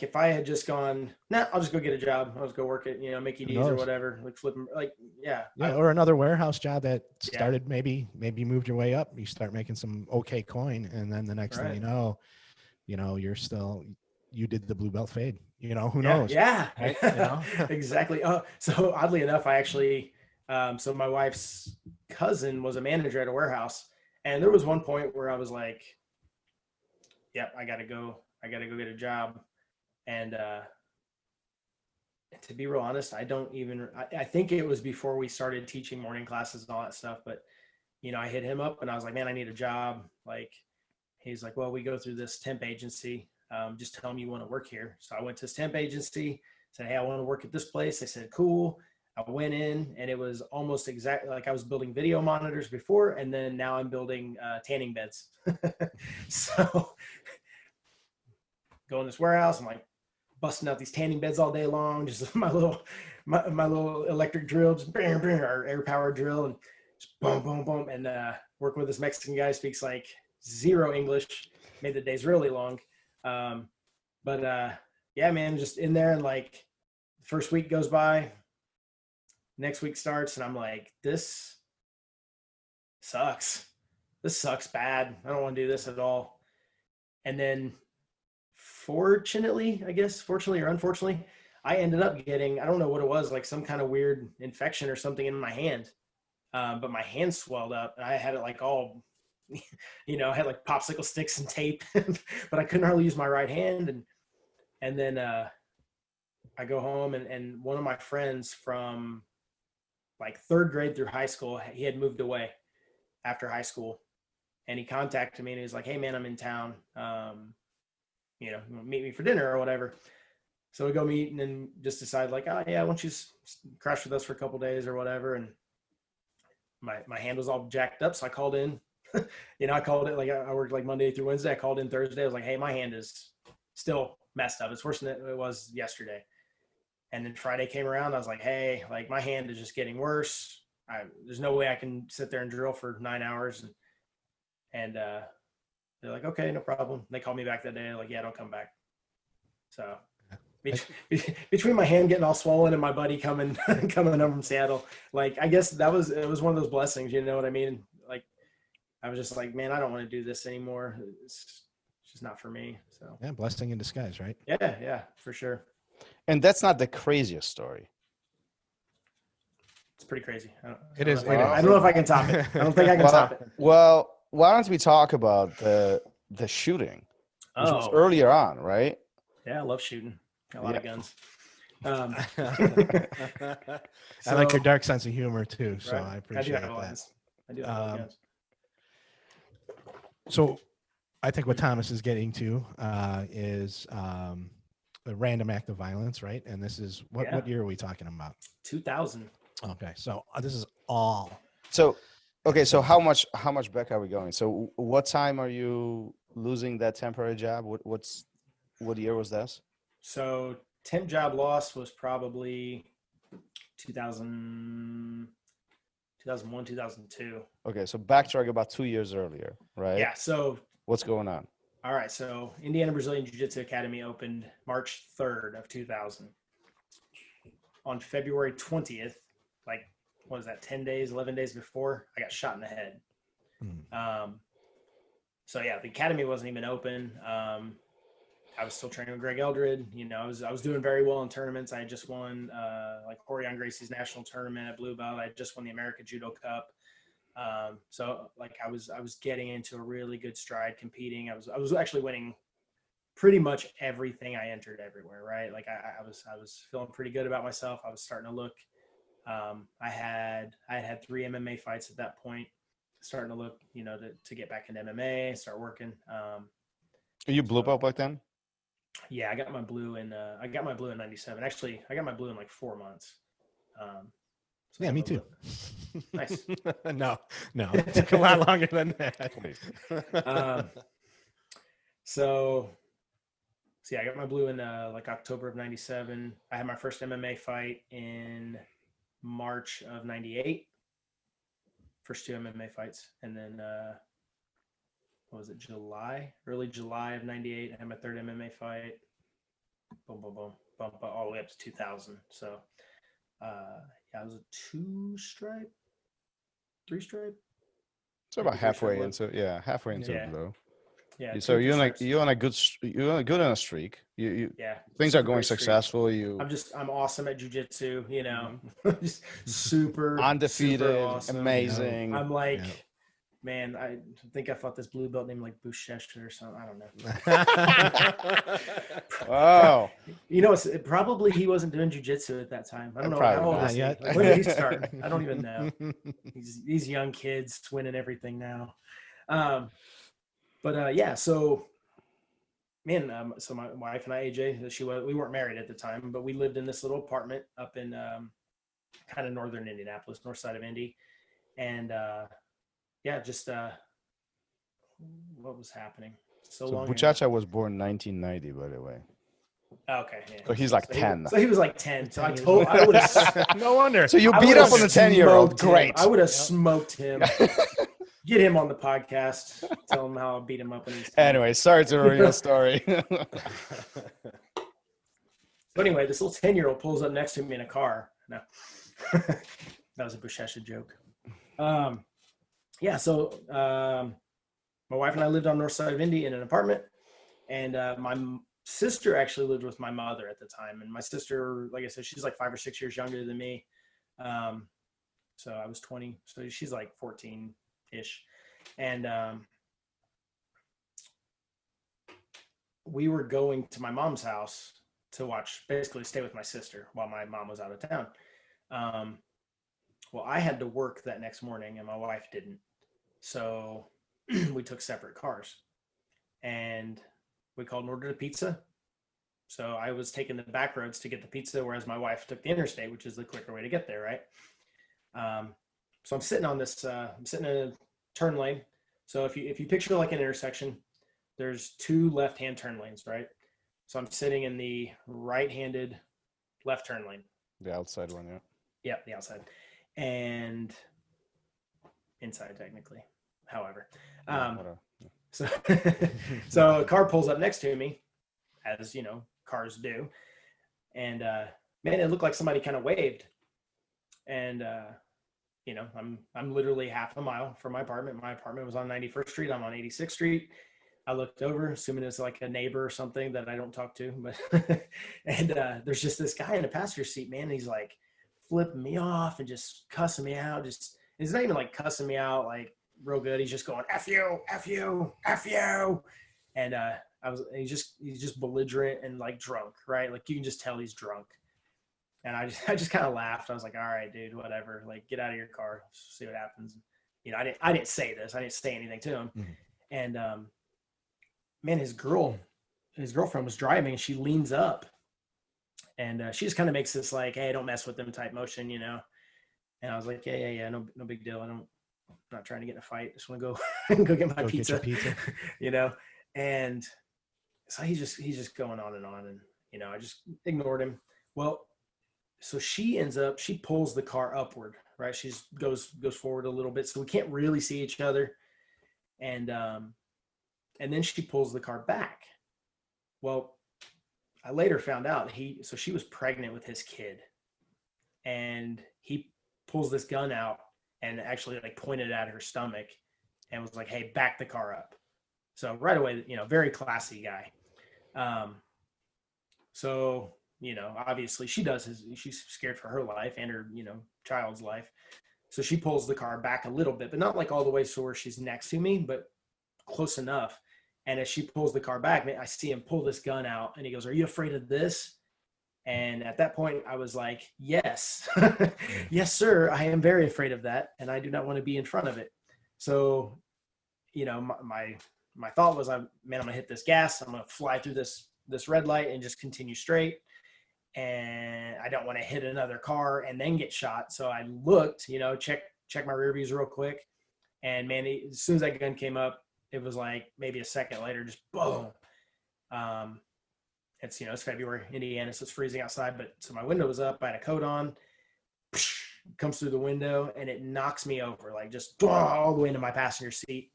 if I had just gone, I'll just go get a job. I'll just go work at, Mickey D's or whatever, like flipping, like, or another warehouse job that started, maybe you moved your way up, you start making some okay coin. And then the next thing you're still, you did the blue belt fade, who knows? Yeah. Right? Exactly. So oddly enough, I actually, so my wife's cousin was a manager at a warehouse. And there was one point where I was like, I gotta go get a job. And to be real honest, I think it was before we started teaching morning classes and all that stuff. But, I hit him up and I was like, man, I need a job. Like, he's like, well, we go through this temp agency. Just tell them you want to work here. So I went to this temp agency, said, hey, I want to work at this place. They said, cool. I went in and it was almost exactly like I was building video monitors before. And then now I'm building tanning beds. So go in this warehouse. I'm like, busting out these tanning beds all day long, just my little electric drill, just our air power drill, and just boom, boom, boom, and working with this Mexican guy, speaks like zero English, made the days really long. But man, just in there, and like first week goes by, next week starts, and I'm like, this sucks bad. I don't want to do this at all. And then fortunately or unfortunately, I ended up getting, I don't know what it was, like some kind of weird infection or something in my hand. But my hand swelled up and I had it like all, I had like popsicle sticks and tape, but I couldn't hardly use my right hand. And then I go home and one of my friends from like third grade through high school, he had moved away after high school, and he contacted me and he was like, hey man, I'm in town. meet me for dinner or whatever. So we go meet and then just decide like, oh yeah, why don't you crash with us for a couple days or whatever. And my hand was all jacked up. So I called in, I called it like I worked like Monday through Wednesday. I called in Thursday. I was like, hey, my hand is still messed up. It's worse than it was yesterday. And then Friday came around. I was like, hey, like my hand is just getting worse. There's no way I can sit there and drill for 9 hours. And they're like, okay, no problem. They called me back that day. Like, yeah, don't come back. So between my hand getting all swollen and my buddy coming over from Seattle, like, I guess it was one of those blessings. You know what I mean? Like, I was just like, man, I don't want to do this anymore. It's just not for me. So yeah, blessing in disguise, right? Yeah, for sure. And that's not the craziest story. It's pretty crazy. I It don't know if I can top it. I don't think I can top it. Well, why don't we talk about the shooting, which was earlier on, right? Yeah, I love shooting. Got a lot of guns. I like your dark sense of humor too, so right. I appreciate that. I do have guns. So I think what Thomas is getting to is the random act of violence, right? And this is what year are we talking about? 2000. Okay, so this is all. So, okay, so how much back are we going? So, what time are you losing that temporary job? What year was this? So, temp job loss was probably 2001, 2002. Okay, so backtrack about 2 years earlier, right? Yeah. So, what's going on? All right. So, Indiana Brazilian Jiu-Jitsu Academy opened March 3rd of 2000. On February 20th, like, what was that, 11 days before, I got shot in the head. So yeah, the academy wasn't even open. I was still training with Greg Eldred. I was doing very well in tournaments. I had just won like Corian Gracie's national tournament at Blue Belt. I had just won the American Judo Cup. So like I was getting into a really good stride competing. I was actually winning pretty much everything I entered everywhere, right? Like I was feeling pretty good about myself. I was starting to look. I had 3 MMA fights at that point, starting to look, to get back into MMA, start working. You blue belt back then? Yeah, I got my blue in 97. Actually, I got my blue in like 4 months. So yeah, me too. Nice. No, it took a lot longer than that. So yeah, I got my blue in like October of 97. I had my first MMA fight in March of 98. First 2 MMA fights. And then what was it, early July of 98, I had my 3rd MMA fight. Boom, boom, boom, bump all the way up to 2000. So yeah, I was a 2-stripe, 3-stripe. So about halfway into blue. Yeah. So you're on a good on a streak. You things are going successful. I'm awesome at jiu-jitsu, just super undefeated, super awesome. Amazing. I'm like, man, I think I fought this blue belt named like Bushesha or something. I don't know. Wow. Probably he wasn't doing jiu-jitsu at that time. I don't know probably how old not is he? yet. Like, when did he start? I don't even know. These young kids winning everything now. But yeah, so man, so my wife and I, AJ, we weren't married at the time, but we lived in this little apartment up in kind of northern Indianapolis, north side of Indy. And yeah, just what was happening so long. Buchacha was born 1990, by the way. Okay. Yeah. So he's like 10. So he was like 10. So I would have. No wonder. So you beat up on the 10-year-old. Great. I would have smoked him. Get him on the podcast. Tell him how I beat him up when he's 10. Anyway, sorry to ruin your story. So anyway, this little 10-year-old pulls up next to me in a car. No, that was a Bushesha joke. Yeah, so my wife and I lived on the north side of Indy in an apartment, and my sister actually lived with my mother at the time. And my sister, like I said, she's like 5 or 6 years younger than me. So I was 20, so she's like 14-ish. And we were going to my mom's house to basically stay with my sister while my mom was out of town. Well, I had to work that next morning and my wife didn't. So we took separate cars. And we called and ordered a pizza. So I was taking the back roads to get the pizza, whereas my wife took the interstate, which is the quicker way to get there, right? So I'm sitting on this, I'm sitting in a turn lane. So if you picture like an intersection, there's 2 left-hand turn lanes, right? So I'm sitting in the right-handed left turn lane. The outside one, yeah. Yeah, the outside. And inside, technically. However. So so a car pulls up next to me, as, you know, cars do. And, man, it looked like somebody kind of waved. And, you know, I'm literally half a mile from my apartment. My apartment was on 91st Street. I'm on 86th Street. I looked over, assuming it's like a neighbor or something that I don't talk to, but and there's just this guy in the passenger seat, man. And he's like flipping me off and just cussing me out. Just he's not even like cussing me out like real good. He's just going F you, F you, F you. And he's just belligerent and like drunk, right? Like you can just tell he's drunk. And I just kind of laughed. I was like, all right, dude, whatever. Like get out of your car, see what happens. You know, I didn't say this. I didn't say anything to him. Mm-hmm. And man, his girlfriend was driving and she leans up and she just kind of makes this like, hey, don't mess with them type motion, you know? And I was like, yeah. No big deal. I'm not trying to get in a fight. Just want to go get my pizza, you know? And so he's just going on, and, you know, I just ignored him. Well, so she pulls the car upward, right? She goes forward a little bit. So we can't really see each other. And then she pulls the car back. Well, I later found out so she was pregnant with his kid, and he pulls this gun out and actually like pointed at her stomach and was like, hey, back the car up. So right away, you know, very classy guy. So, you know, obviously she's scared for her life and her, you know, child's life. So she pulls the car back a little bit, but not like all the way so where she's next to me, but close enough. And as she pulls the car back, I see him pull this gun out and he goes, are you afraid of this? And at that point I was like, yes, yes, sir. I am very afraid of that. And I do not want to be in front of it. So, you know, my thought was, I'm going to hit this gas. I'm going to fly through this red light and just continue straight. And I don't want to hit another car and then get shot. So I looked, you know, check my rear views real quick. And man, as soon as that gun came up, it was like maybe a second later, just boom. It's, you know, it's February, Indiana, so it's freezing outside. But so my window was up, I had a coat on, comes through the window, and it knocks me over, like just all the way into my passenger seat.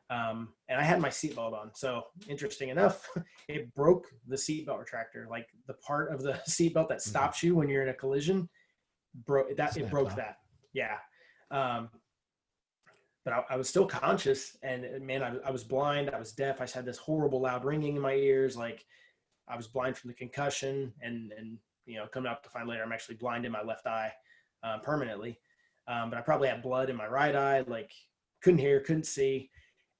And I had my seatbelt on. So interesting enough, it broke the seatbelt retractor, like the part of the seatbelt that stops you when you're in a collision. It broke that. Yeah. But I was still conscious, and man, I was blind. I was deaf. I just had this horrible loud ringing in my ears. Like I was blind from the concussion, and you know, coming up to find later, I'm actually blind in my left eye permanently. But I probably had blood in my right eye, like couldn't hear, couldn't see.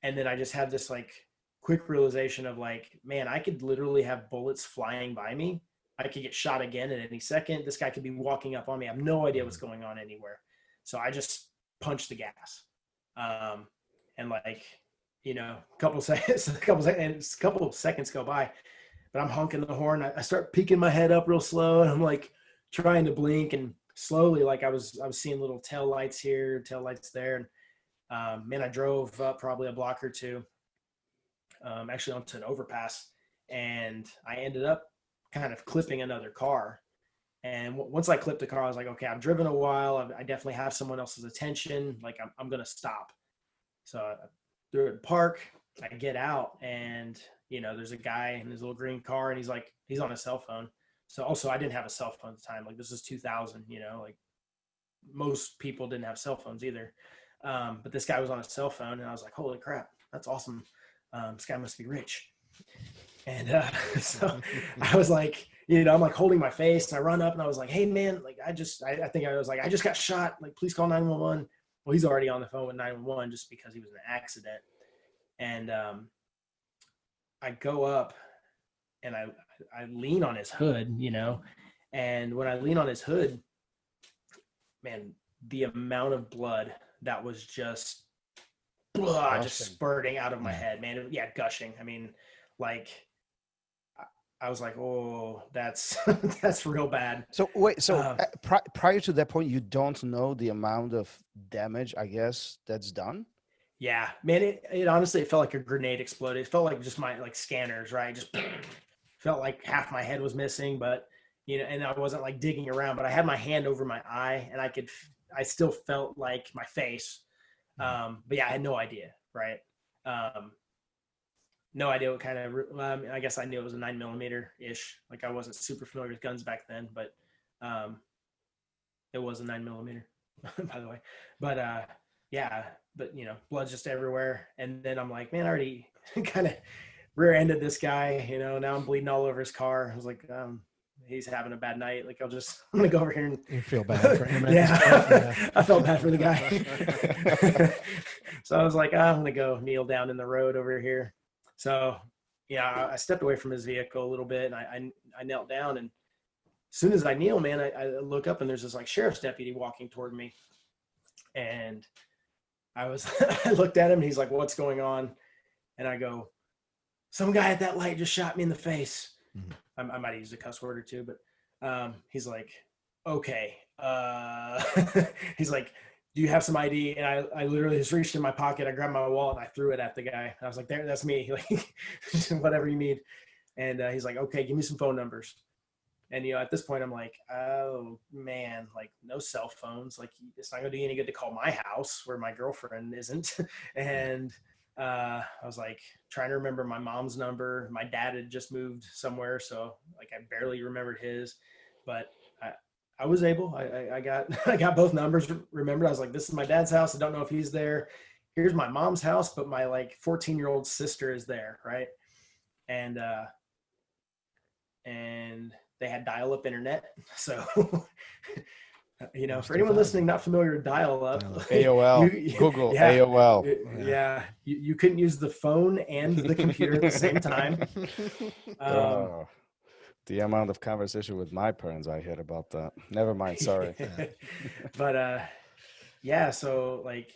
And then I just had this like quick realization of like, man, I could literally have bullets flying by me. I could get shot again at any second. This guy could be walking up on me. I have no idea what's going on anywhere. So I just punched the gas. And like, you know, a couple seconds go by, but I'm honking the horn. I start peeking my head up real slow, and I'm like trying to blink, and slowly, like I was seeing little tail lights here, tail lights there. And man, I drove up probably a block or two, actually onto an overpass, and I ended up kind of clipping another car. And once I clipped the car, I was like, okay, I've driven a while. I definitely have someone else's attention. Like I'm going to stop. So I threw it in park. I get out, and, you know, there's a guy in his little green car, and he's on his cell phone. So also I didn't have a cell phone at the time. Like this is 2000, you know, like most people didn't have cell phones either. But this guy was on his cell phone, and I was like, holy crap, that's awesome. This guy must be rich. And so I was like, you know, I'm like holding my face, and I run up, and I was like, hey man, like I think I was like, I just got shot. Like, please call 911. Well, he's already on the phone with 911 just because he was in an accident. And I go up, and I lean on his hood, you know, and when I lean on his hood, man, the amount of blood that was just spurting out of my head, man. Yeah, gushing. I mean, like I was like, oh, that's that's real bad. So wait, so Um, prior to that point, you don't know the amount of damage, I guess, that's done? Yeah, man, it honestly, it felt like a grenade exploded. It felt like just my like scanners, right? Just felt like half my head was missing, but and I wasn't like digging around, but I had my hand over my eye and I still felt like my face. But yeah, I had no idea, right? Um, no idea what kind of, I guess I knew it was a 9mm ish. Like I wasn't super familiar with guns back then, but um, it was a 9mm, by the way. But yeah, but blood's just everywhere. And then I'm like, man, I already kind of rear-ended this guy. Now I'm bleeding all over his car. I was like, he's having a bad night. Like I'm gonna go over here and You feel bad for him at yeah. this point? Yeah. I felt bad for the guy. So I was like, I'm gonna go kneel down in the road over here. So yeah, I stepped away from his vehicle a little bit and I knelt down, and as soon as I kneel, man, I look up and there's this like sheriff's deputy walking toward me. And I looked at him and he's like, what's going on? And I go, some guy at that light just shot me in the face. Mm-hmm. I might have used a cuss word or two, but he's like, okay. He's like, do you have some ID? And I literally just reached in my pocket. I grabbed my wallet and I threw it at the guy. I was like, there, that's me. Like, whatever you need. And he's like, okay, give me some phone numbers. And, at this point I'm like, oh man, like no cell phones. Like it's not gonna do you any good to call my house where my girlfriend isn't. And I was like trying to remember my mom's number. My dad had just moved somewhere, so like I barely remembered his, but I was able. I got I got both numbers remembered. I was like, this is my dad's house. I don't know if he's there. Here's my mom's house, but my like 14-year-old sister is there, right? And they had dial-up internet, so for anyone listening not familiar with dial-up, AOL, Google, yeah, AOL. Yeah, you couldn't use the phone and the computer at the same time. The amount of conversation with my parents I heard about that. Never mind, sorry. But yeah, so like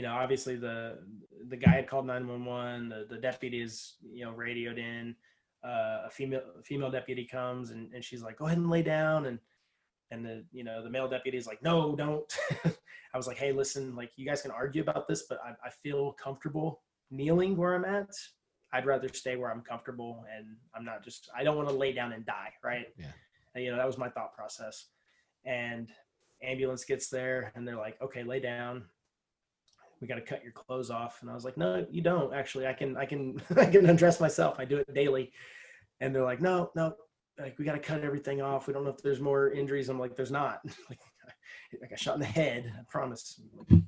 obviously the guy had called 911. The deputies radioed in. A female deputy comes and she's like, go ahead and lay down, and the male deputy is like, no, don't. I was like, hey, listen, like you guys can argue about this, but I feel comfortable kneeling where I'm at. I'd rather stay where I'm comfortable, and I don't want to lay down and die, right? Yeah. And, that was my thought process. And ambulance gets there and they're like, okay, lay down. We got to cut your clothes off. And I was like, no, you don't. Actually, I can undress myself. I do it daily. And they're like, no, like we got to cut everything off. We don't know if there's more injuries. I'm like, there's not. Like I got shot in the head. I promise. I'm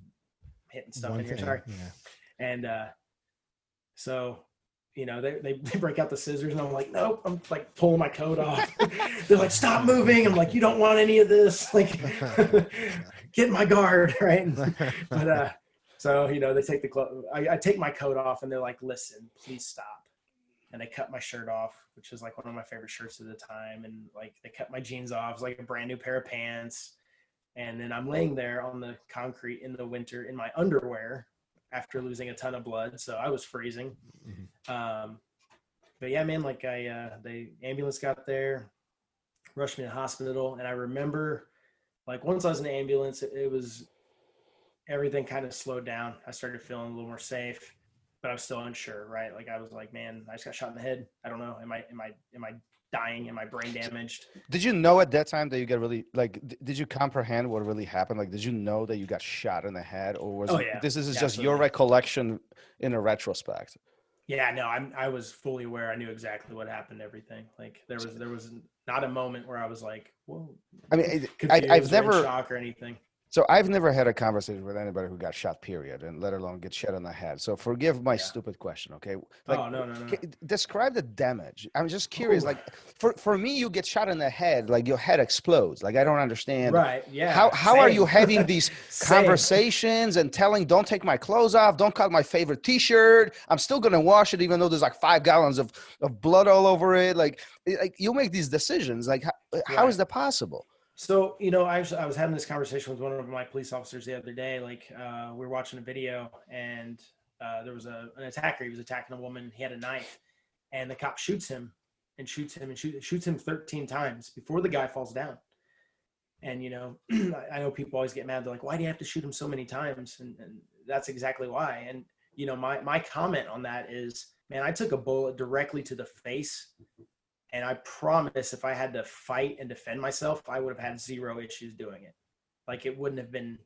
hitting stuff in here. Sorry. Yeah. And so, they break out the scissors and I'm like, nope. I'm like pulling my coat off. They're like, stop moving. I'm like, you don't want any of this. Like, get in my guard, right? But so, they take I take my coat off and they're like, listen, please stop. And they cut my shirt off, which is like one of my favorite shirts at the time. And like, they cut my jeans off. It's like a brand new pair of pants. And then I'm laying there on the concrete in the winter in my underwear after losing a ton of blood. So I was freezing. Mm-hmm. But yeah, man, like the ambulance got there, rushed me to the hospital. And I remember like once I was in the ambulance, it was, everything kind of slowed down. I started feeling a little more safe, but I was still unsure, right? Like I was like, man, I just got shot in the head. I don't know. Am I dying? Am I brain damaged? Did you know at that time that you got really did you comprehend what really happened? Like, did you know that you got shot in the head, or was this is just your recollection in a retrospect? Yeah, no, I was fully aware. I knew exactly what happened. Everything. Like there was not a moment where I was like, whoa. I mean, I've never in shock or anything. So I've never had a conversation with anybody who got shot, period, and let alone get shot in the head. So forgive my stupid question, okay? Like, no. Describe the damage. I'm just curious. Like, for me, you get shot in the head, like your head explodes. Like I don't understand. Right? Yeah. How are you having these conversations and telling, don't take my clothes off, don't cut my favorite T-shirt. I'm still gonna wash it, even though there's like 5 gallons of blood all over it. Like you make these decisions. Like how is that possible? So, I was having this conversation with one of my police officers the other day. Like, we were watching a video and there was an attacker. He was attacking a woman. He had a knife and the cop shoots him and shoots him, and shoots him 13 times before the guy falls down. And, you know, I know people always get mad. They're like, why do you have to shoot him so many times? And that's exactly why. And, you know, my comment on that is, man, I took a bullet directly to the face. And I promise if I had to fight and defend myself, I would have had zero issues doing it. Like, it wouldn't have been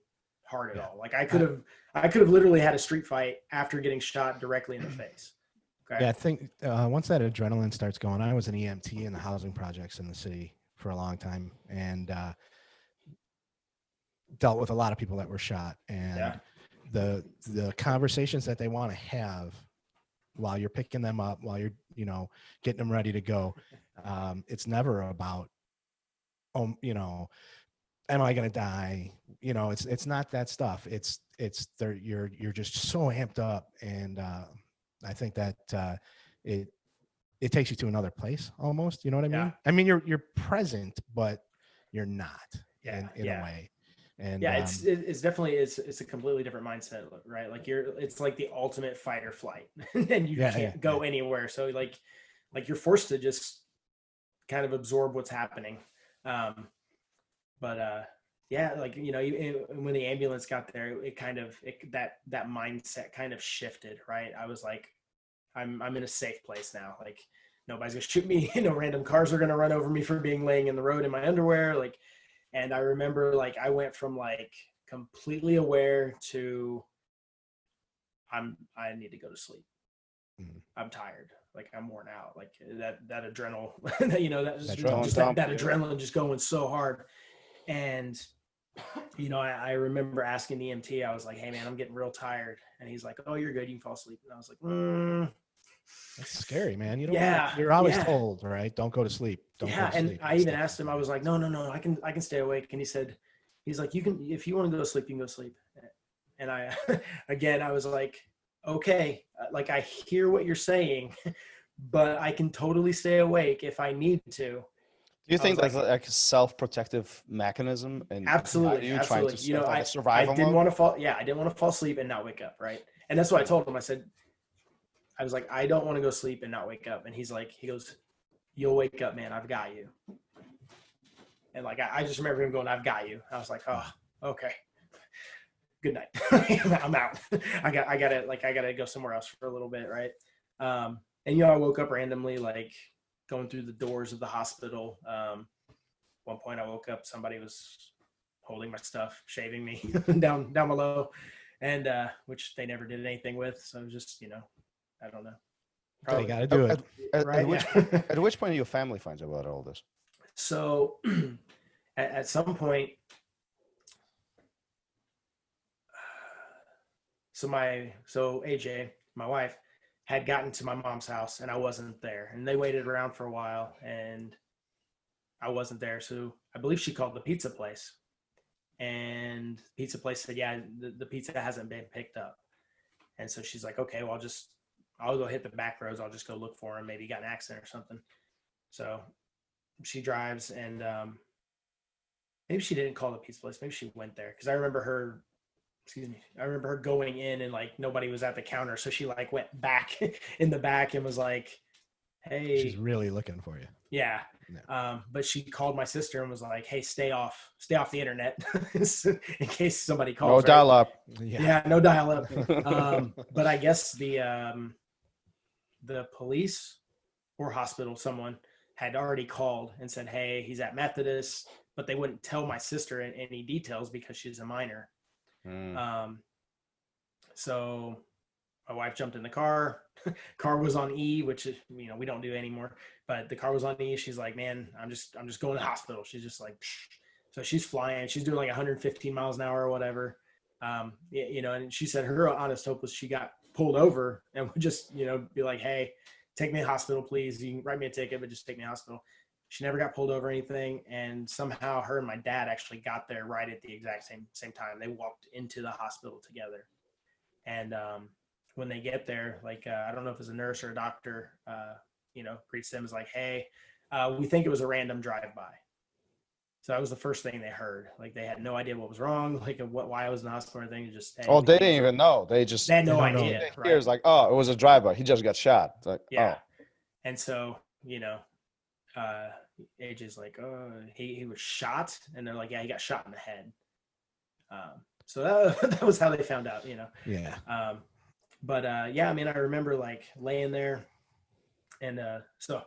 hard at all. Like, I could have literally had a street fight after getting shot directly in the face. Okay. Yeah, I think once that adrenaline starts going, I was an EMT in the housing projects in the city for a long time, and dealt with a lot of people that were shot, and the conversations that they want to have while you're picking them up, while you're, you know, getting them ready to go. It's never about, you know, am I going to die? You know, it's not that stuff. It's you're just so amped up. And I think that it takes you to another place almost, you know what I mean? I mean, you're present, but you're not in a way. And it's definitely, it's a completely different mindset, right? Like it's like the ultimate fight or flight and you can't go anywhere. So like you're forced to just kind of absorb what's happening. Like, you know, when the ambulance got there, that mindset kind of shifted, right? I was like, I'm in a safe place now. Like, nobody's gonna shoot me. No random cars are gonna run over me for being laying in the road in my underwear. Like, and I remember, like, I went from like completely aware to I need to go to sleep. Mm-hmm. I'm tired. Like, I'm worn out. Like that adrenaline, you know, that adrenaline just going so hard. And, you know, I remember asking the EMT, I was like, hey man, I'm getting real tired. And he's like, oh, you're good. You can fall asleep. And I was like, That's scary, man. You don't. You're always told, right? Don't go to sleep. Don't go to sleep. And I even asked him. I was like, no, I can stay awake. And he's like, you can, if you want to go to sleep, you can go to sleep. And I was like, okay, like, I hear what you're saying, but I can totally stay awake if I need to. Do you think that's like a self-protective mechanism? And absolutely, trying to, you know, like survival I didn't want to fall. Yeah, I didn't want to fall asleep and not wake up, right? And that's what I told him. I said, I was like, I don't want to go sleep and not wake up. And he goes, you'll wake up, man. I've got you. And like, I just remember him going, I've got you. I was like, oh, okay. Good night. I'm out. I gotta go somewhere else for a little bit. Right. And, you know, I woke up randomly, like going through the doors of the hospital. One point I woke up, somebody was holding my stuff, shaving me down below, and which they never did anything with. So it was just, you know, I don't know. Probably got to do it. At which point your family finds out about all this? So at some point, so AJ, my wife, had gotten to my mom's house and I wasn't there, and they waited around for a while and I wasn't there. So I believe she called the pizza place, and the pizza place said, yeah, the pizza hasn't been picked up. And so she's like, okay, well, I'll go hit the back roads. I'll just go look for him. Maybe he got in an accident or something. So she drives, and maybe she didn't call the pizza place. Maybe she went there, because I remember her going in and like nobody was at the counter. So she like went back in the back and was like, hey. She's really looking for you. Yeah. No. But she called my sister and was like, hey, stay off the internet in case somebody calls. No dial up. Yeah, no dial up. But I guess the police or hospital, someone had already called and said, hey, he's at Methodist, but they wouldn't tell my sister any details because she's a minor. So my wife jumped in the car. Car was on E, which is, you know, we don't do anymore, but the car was on E. She's like, man, I'm just going to the hospital. She's just like, psh. So she's flying. She's doing like 115 miles an hour or whatever. You know, and she said her honest hope was she got pulled over and would just, you know, be like, hey, take me to the hospital, please. You can write me a ticket, but just take me to the hospital. She never got pulled over or anything. And somehow her and my dad actually got there right at the exact same time. They walked into the hospital together. And when they get there, like, I don't know if it's a nurse or a doctor, you know, greets them as like, hey, we think it was a random drive-by. So that was the first thing they heard. Like, they had no idea what was wrong, like why I was in the hospital or anything. Just, hey, they didn't even know. They had no idea. Right? It was like, oh, it was a drive-by. He just got shot. It's like, yeah. Oh. And so, you know, AJ's like, oh, he was shot, and they're like, yeah, he got shot in the head. So that was how they found out, you know. Yeah. But yeah, I mean, I remember like laying there, and so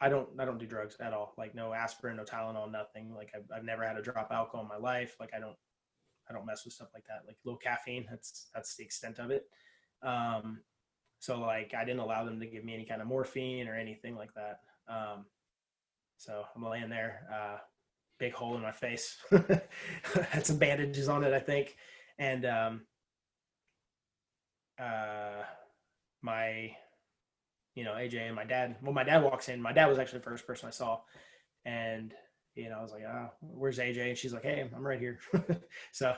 I don't do drugs at all. Like no aspirin, no Tylenol, nothing. Like I've never had a drop of alcohol in my life. Like I don't mess with stuff like that. Like low caffeine, that's the extent of it. So like I didn't allow them to give me any kind of morphine or anything like that. So I'm laying there, big hole in my face, had some bandages on it, I think. And my, AJ and my dad, well, my dad walks in. My dad was actually the first person I saw. And, I was like, oh, where's AJ? And she's like, hey, I'm right here. So,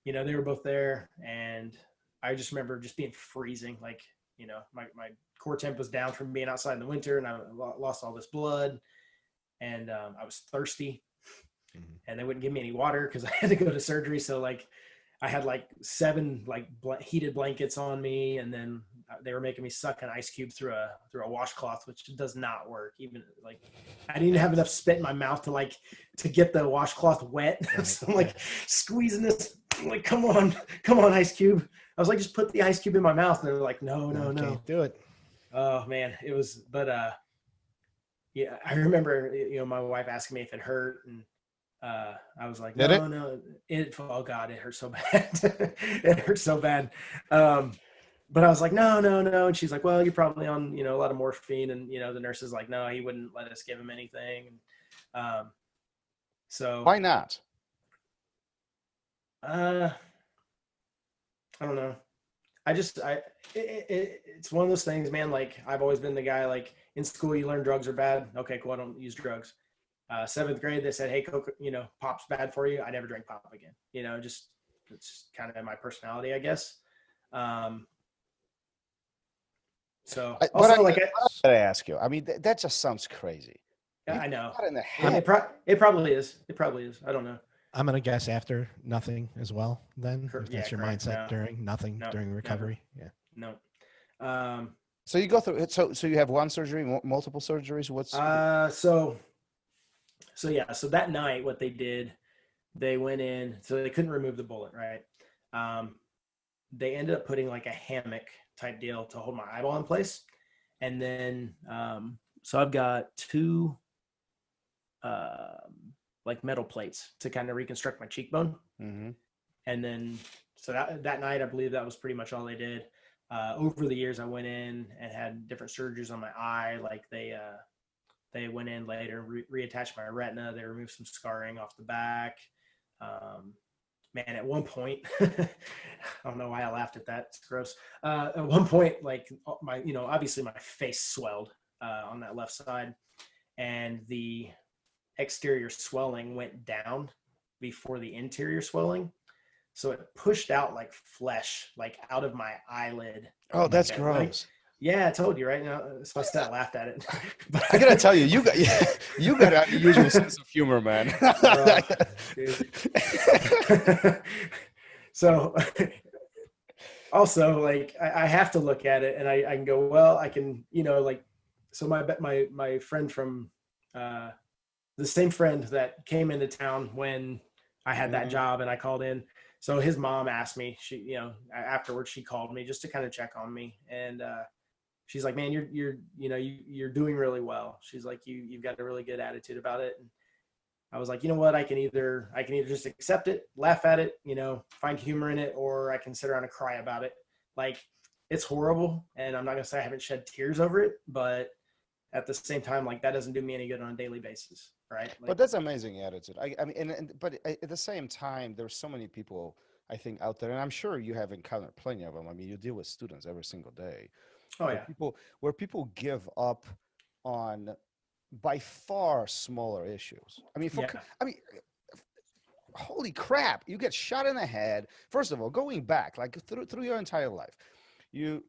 they were both there. And I just remember just being freezing. Like, my core temp was down from being outside in the winter, and I lost all this blood. And I was thirsty, and they wouldn't give me any water because I had to go to surgery. So like I had like 7 like heated blankets on me, and then they were making me suck an ice cube through a washcloth, which does not work. Even like I didn't have enough spit in my mouth to get the washcloth wet. Right. So I'm like squeezing this, I'm like, come on, ice cube. I was like, just put the ice cube in my mouth. And they're like, no. Can't do it. Oh man, it was, but yeah, I remember, my wife asking me if it hurt, and I was like, no, oh God, it hurt so bad. It hurt so bad. But I was like, no. And she's like, well, you're probably on, a lot of morphine. And, the nurse is like, no, he wouldn't let us give him anything. And, so why not? I don't know. It's one of those things, man. Like I've always been the guy, like in school, you learn drugs are bad. Okay, cool. I don't use drugs. 7th grade, they said, hey, Coke, pop's bad for you. I never drank pop again. Just it's kind of my personality, I guess. So also, I gotta ask you. I mean, that just sounds crazy. Yeah, I know. In the head. It probably is. It probably is. I don't know. I'm gonna guess after nothing as well. Then if that's your correct. mindset during recovery. No. Yeah. No. So you go through it. So you have one surgery, multiple surgeries. What's So that night, what they did, they went in. So they couldn't remove the bullet, right? They ended up putting like a hammock type deal to hold my eyeball in place, and then so I've got 2 like metal plates to kind of reconstruct my cheekbone. Mm-hmm. And then so that night, I believe that was pretty much all they did. Over the years, I went in and had different surgeries on my eye. Like they went in later, reattached my retina. They removed some scarring off the back. Man, at one point, I don't know why I laughed at that. It's gross. At one point, like my, obviously my face swelled on that left side, and the exterior swelling went down before the interior swelling. So it pushed out like flesh, like out of my eyelid. Oh, that's like, gross. Like, yeah, I told you, right? So I laughed at it. But I gotta tell you, you got an unusual sense of humor, man. So also, like, I have to look at it, and I can go, well, I can, like, so my friend from the same friend that came into town when I had that job and I called in. So his mom asked me, she, afterwards she called me just to kind of check on me. And, she's like, man, you're doing really well. She's like, you've got a really good attitude about it. And I was like, you know what? I can either just accept it, laugh at it, find humor in it, or I can sit around and cry about it. Like, it's horrible. And I'm not going to say I haven't shed tears over it, but at the same time, like, that doesn't do me any good on a daily basis. Right. Like, but that's amazing attitude. I mean, but at the same time, there's so many people, I think, out there, and I'm sure you have encountered plenty of them. I mean, you deal with students every single day. Oh yeah. Where people give up on by far smaller issues. I mean, holy crap! You get shot in the head. First of all, going back like through your entire life, you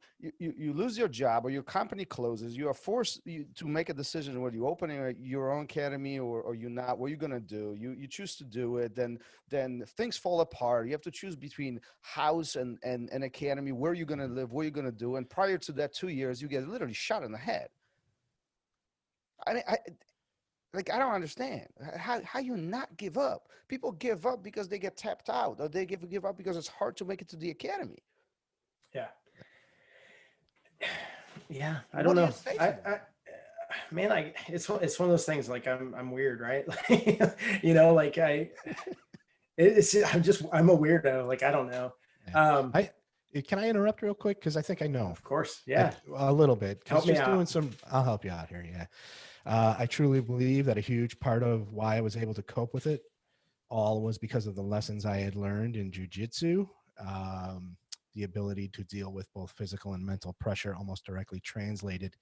lose your job or your company closes. You are forced to make a decision whether you open your own academy or you're not. What are you gonna do? You choose to do it. Then things fall apart. You have to choose between house and an academy. Where you're gonna live? What you're gonna do? And prior to that, 2 years, you get literally shot in the head. Like, I don't understand how you not give up. People give up because they get tapped out, or they give up because it's hard to make it to the academy. Yeah. Yeah. I What don't do you know. say to them? Man, it's one of those things. Like I'm weird, right? You know, like I'm a weirdo. Like, I don't know. Yeah. Can I interrupt real quick? Because I think I know. Of course. Yeah. A little bit. Help me out. I'll help you out here. Yeah. I truly believe that a huge part of why I was able to cope with it all was because of the lessons I had learned in jiu-jitsu. The ability to deal with both physical and mental pressure almost directly translated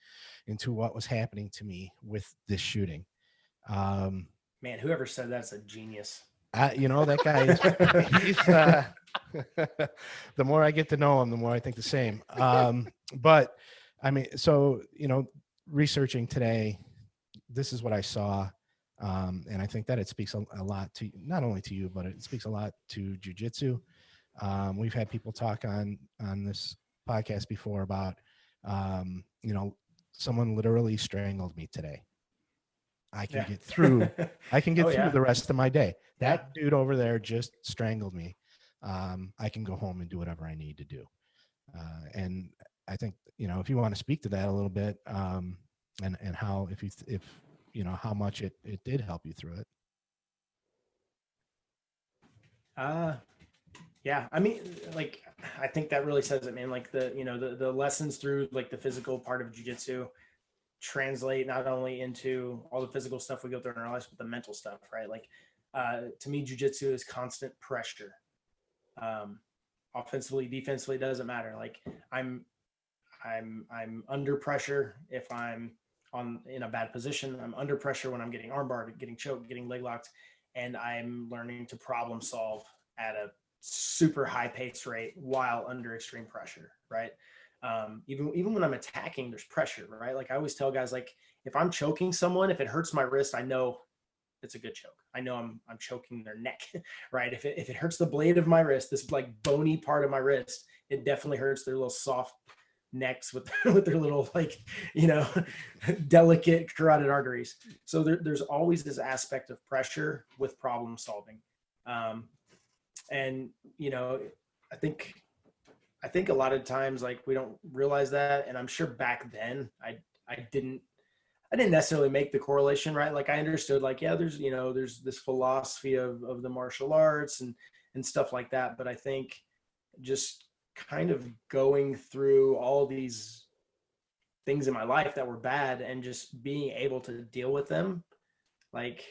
into what was happening to me with this shooting. Man, whoever said that's a genius. That guy, the more I get to know him, the more I think the same. But I mean, so, researching today, this is what I saw. And I think that it speaks a lot to not only to you, but it speaks a lot to jiu-jitsu. We've had people talk on this podcast before about, someone literally strangled me today. I can get through. I can get through the rest of my day. That dude over there just strangled me. I can go home and do whatever I need to do. And I think, if you want to speak to that a little bit, and how, if how much it did help you through it. Yeah. I mean, like, I think that really says it, man. Like the lessons through like the physical part of jiu-jitsu translate not only into all the physical stuff we go through in our lives, but the mental stuff, right? Like, to me, jiu-jitsu is constant pressure. Offensively, defensively, doesn't matter. Like, I'm under pressure if I'm in a bad position. I'm under pressure when I'm getting armbarred, getting choked, getting leg locked, and I'm learning to problem solve at a super high pace rate while under extreme pressure, right? Even when I'm attacking, there's pressure, right? Like, I always tell guys, like, if I'm choking someone, if it hurts my wrist, I know it's a good choke. I know I'm choking their neck, right? If it hurts the blade of my wrist, this like bony part of my wrist, it definitely hurts their little soft necks with their little, like, delicate carotid arteries. So there's always this aspect of pressure with problem solving. And I think a lot of times, like, we don't realize that. And I'm sure back then I didn't necessarily make the correlation, right? Like, I understood, like, yeah, there's this philosophy of the martial arts and stuff like that. But I think just kind of going through all these things in my life that were bad and just being able to deal with them, like,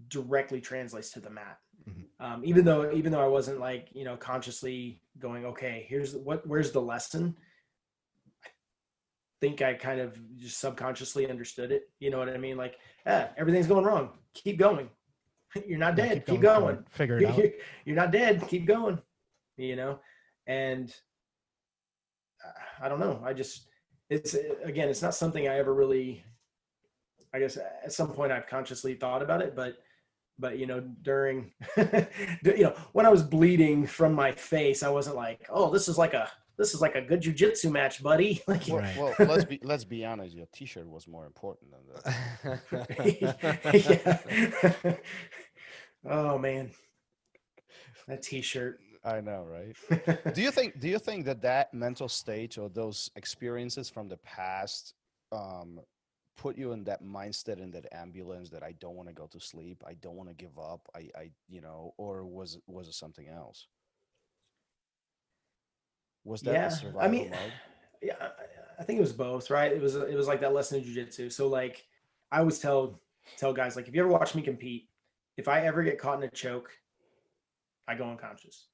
directly translates to the mat. Mm-hmm. Even though I wasn't, like, consciously going, okay, where's the lesson? I think I kind of just subconsciously understood it. You know what I mean? Like, everything's going wrong. Keep going. You're not dead. Keep going. Figure it out. You're not dead. Keep going. And I don't know. It's not something I ever really, I guess at some point I've consciously thought about it, but during, when I was bleeding from my face, I wasn't like, oh, this is like a good jiu-jitsu match, buddy. Like, well, let's be honest. Your T-shirt was more important than that. Yeah. Oh man, that T-shirt. I know, right? Do you think that mental state or those experiences from the past put you in that mindset, in that ambulance that I don't want to go to sleep, I don't want to give up, or was it something else? Was that the survival mode? Yeah, I think it was both, right? It was like that lesson in jiu-jitsu. So, like, I always tell guys, like, if you ever watch me compete, if I ever get caught in a choke, I go unconscious.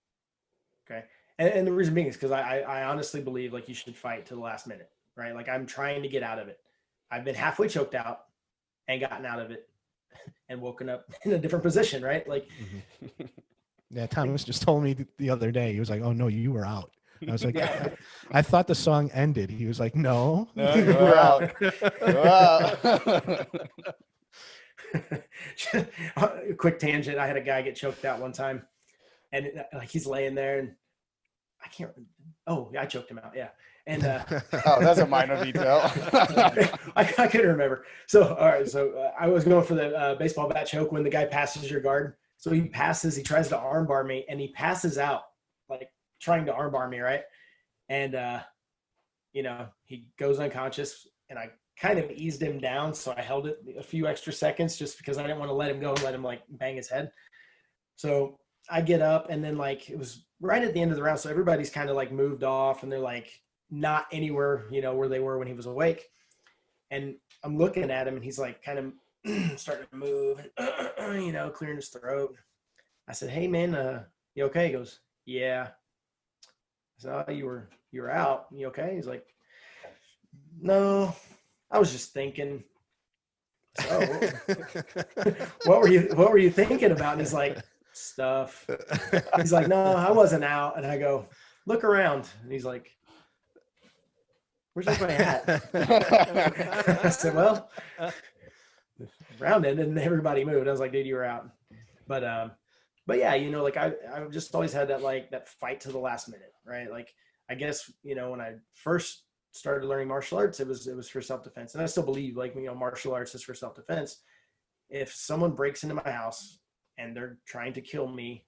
Okay. And the reason being is because I honestly believe, like, you should fight to the last minute, right? Like, I'm trying to get out of it. I've been halfway choked out and gotten out of it and woken up in a different position, right? Like, mm-hmm. Yeah, Thomas just told me the other day, he was like, oh no, you were out. I was like, I thought the song ended. He was like, no, you were out. Quick tangent. I had a guy get choked out one time, and like, he's laying there and I choked him out. Yeah. And Oh, that's a minor detail. I couldn't remember. So, all right. So I was going for the baseball bat choke when the guy passes your guard. So he tries to armbar me, and he passes out, like trying to armbar me, right? And, he goes unconscious, and I kind of eased him down. So I held it a few extra seconds just because I didn't want to let him go and let him like bang his head. So I get up, and then like it was right at the end of the round. So everybody's kind of like moved off, and they're like not anywhere, where they were when he was awake. And I'm looking at him, and he's like kind of starting to move, and, clearing his throat. I said, "Hey man, you okay?" He goes, "Yeah." I said, "Oh, you were out. You okay?" He's like, "No, I was just thinking." So, what were you thinking about? And he's like, "Stuff." He's like, "No, I wasn't out." And I go, "Look around." And he's like, "Where's everybody at?" I said, "Well, round ended and everybody moved." I was like, "Dude, you were out." But yeah, like I've just always had that fight to the last minute, right? Like, I guess, when I first started learning martial arts, it was for self-defense. And I still believe martial arts is for self-defense. If someone breaks into my house and they're trying to kill me,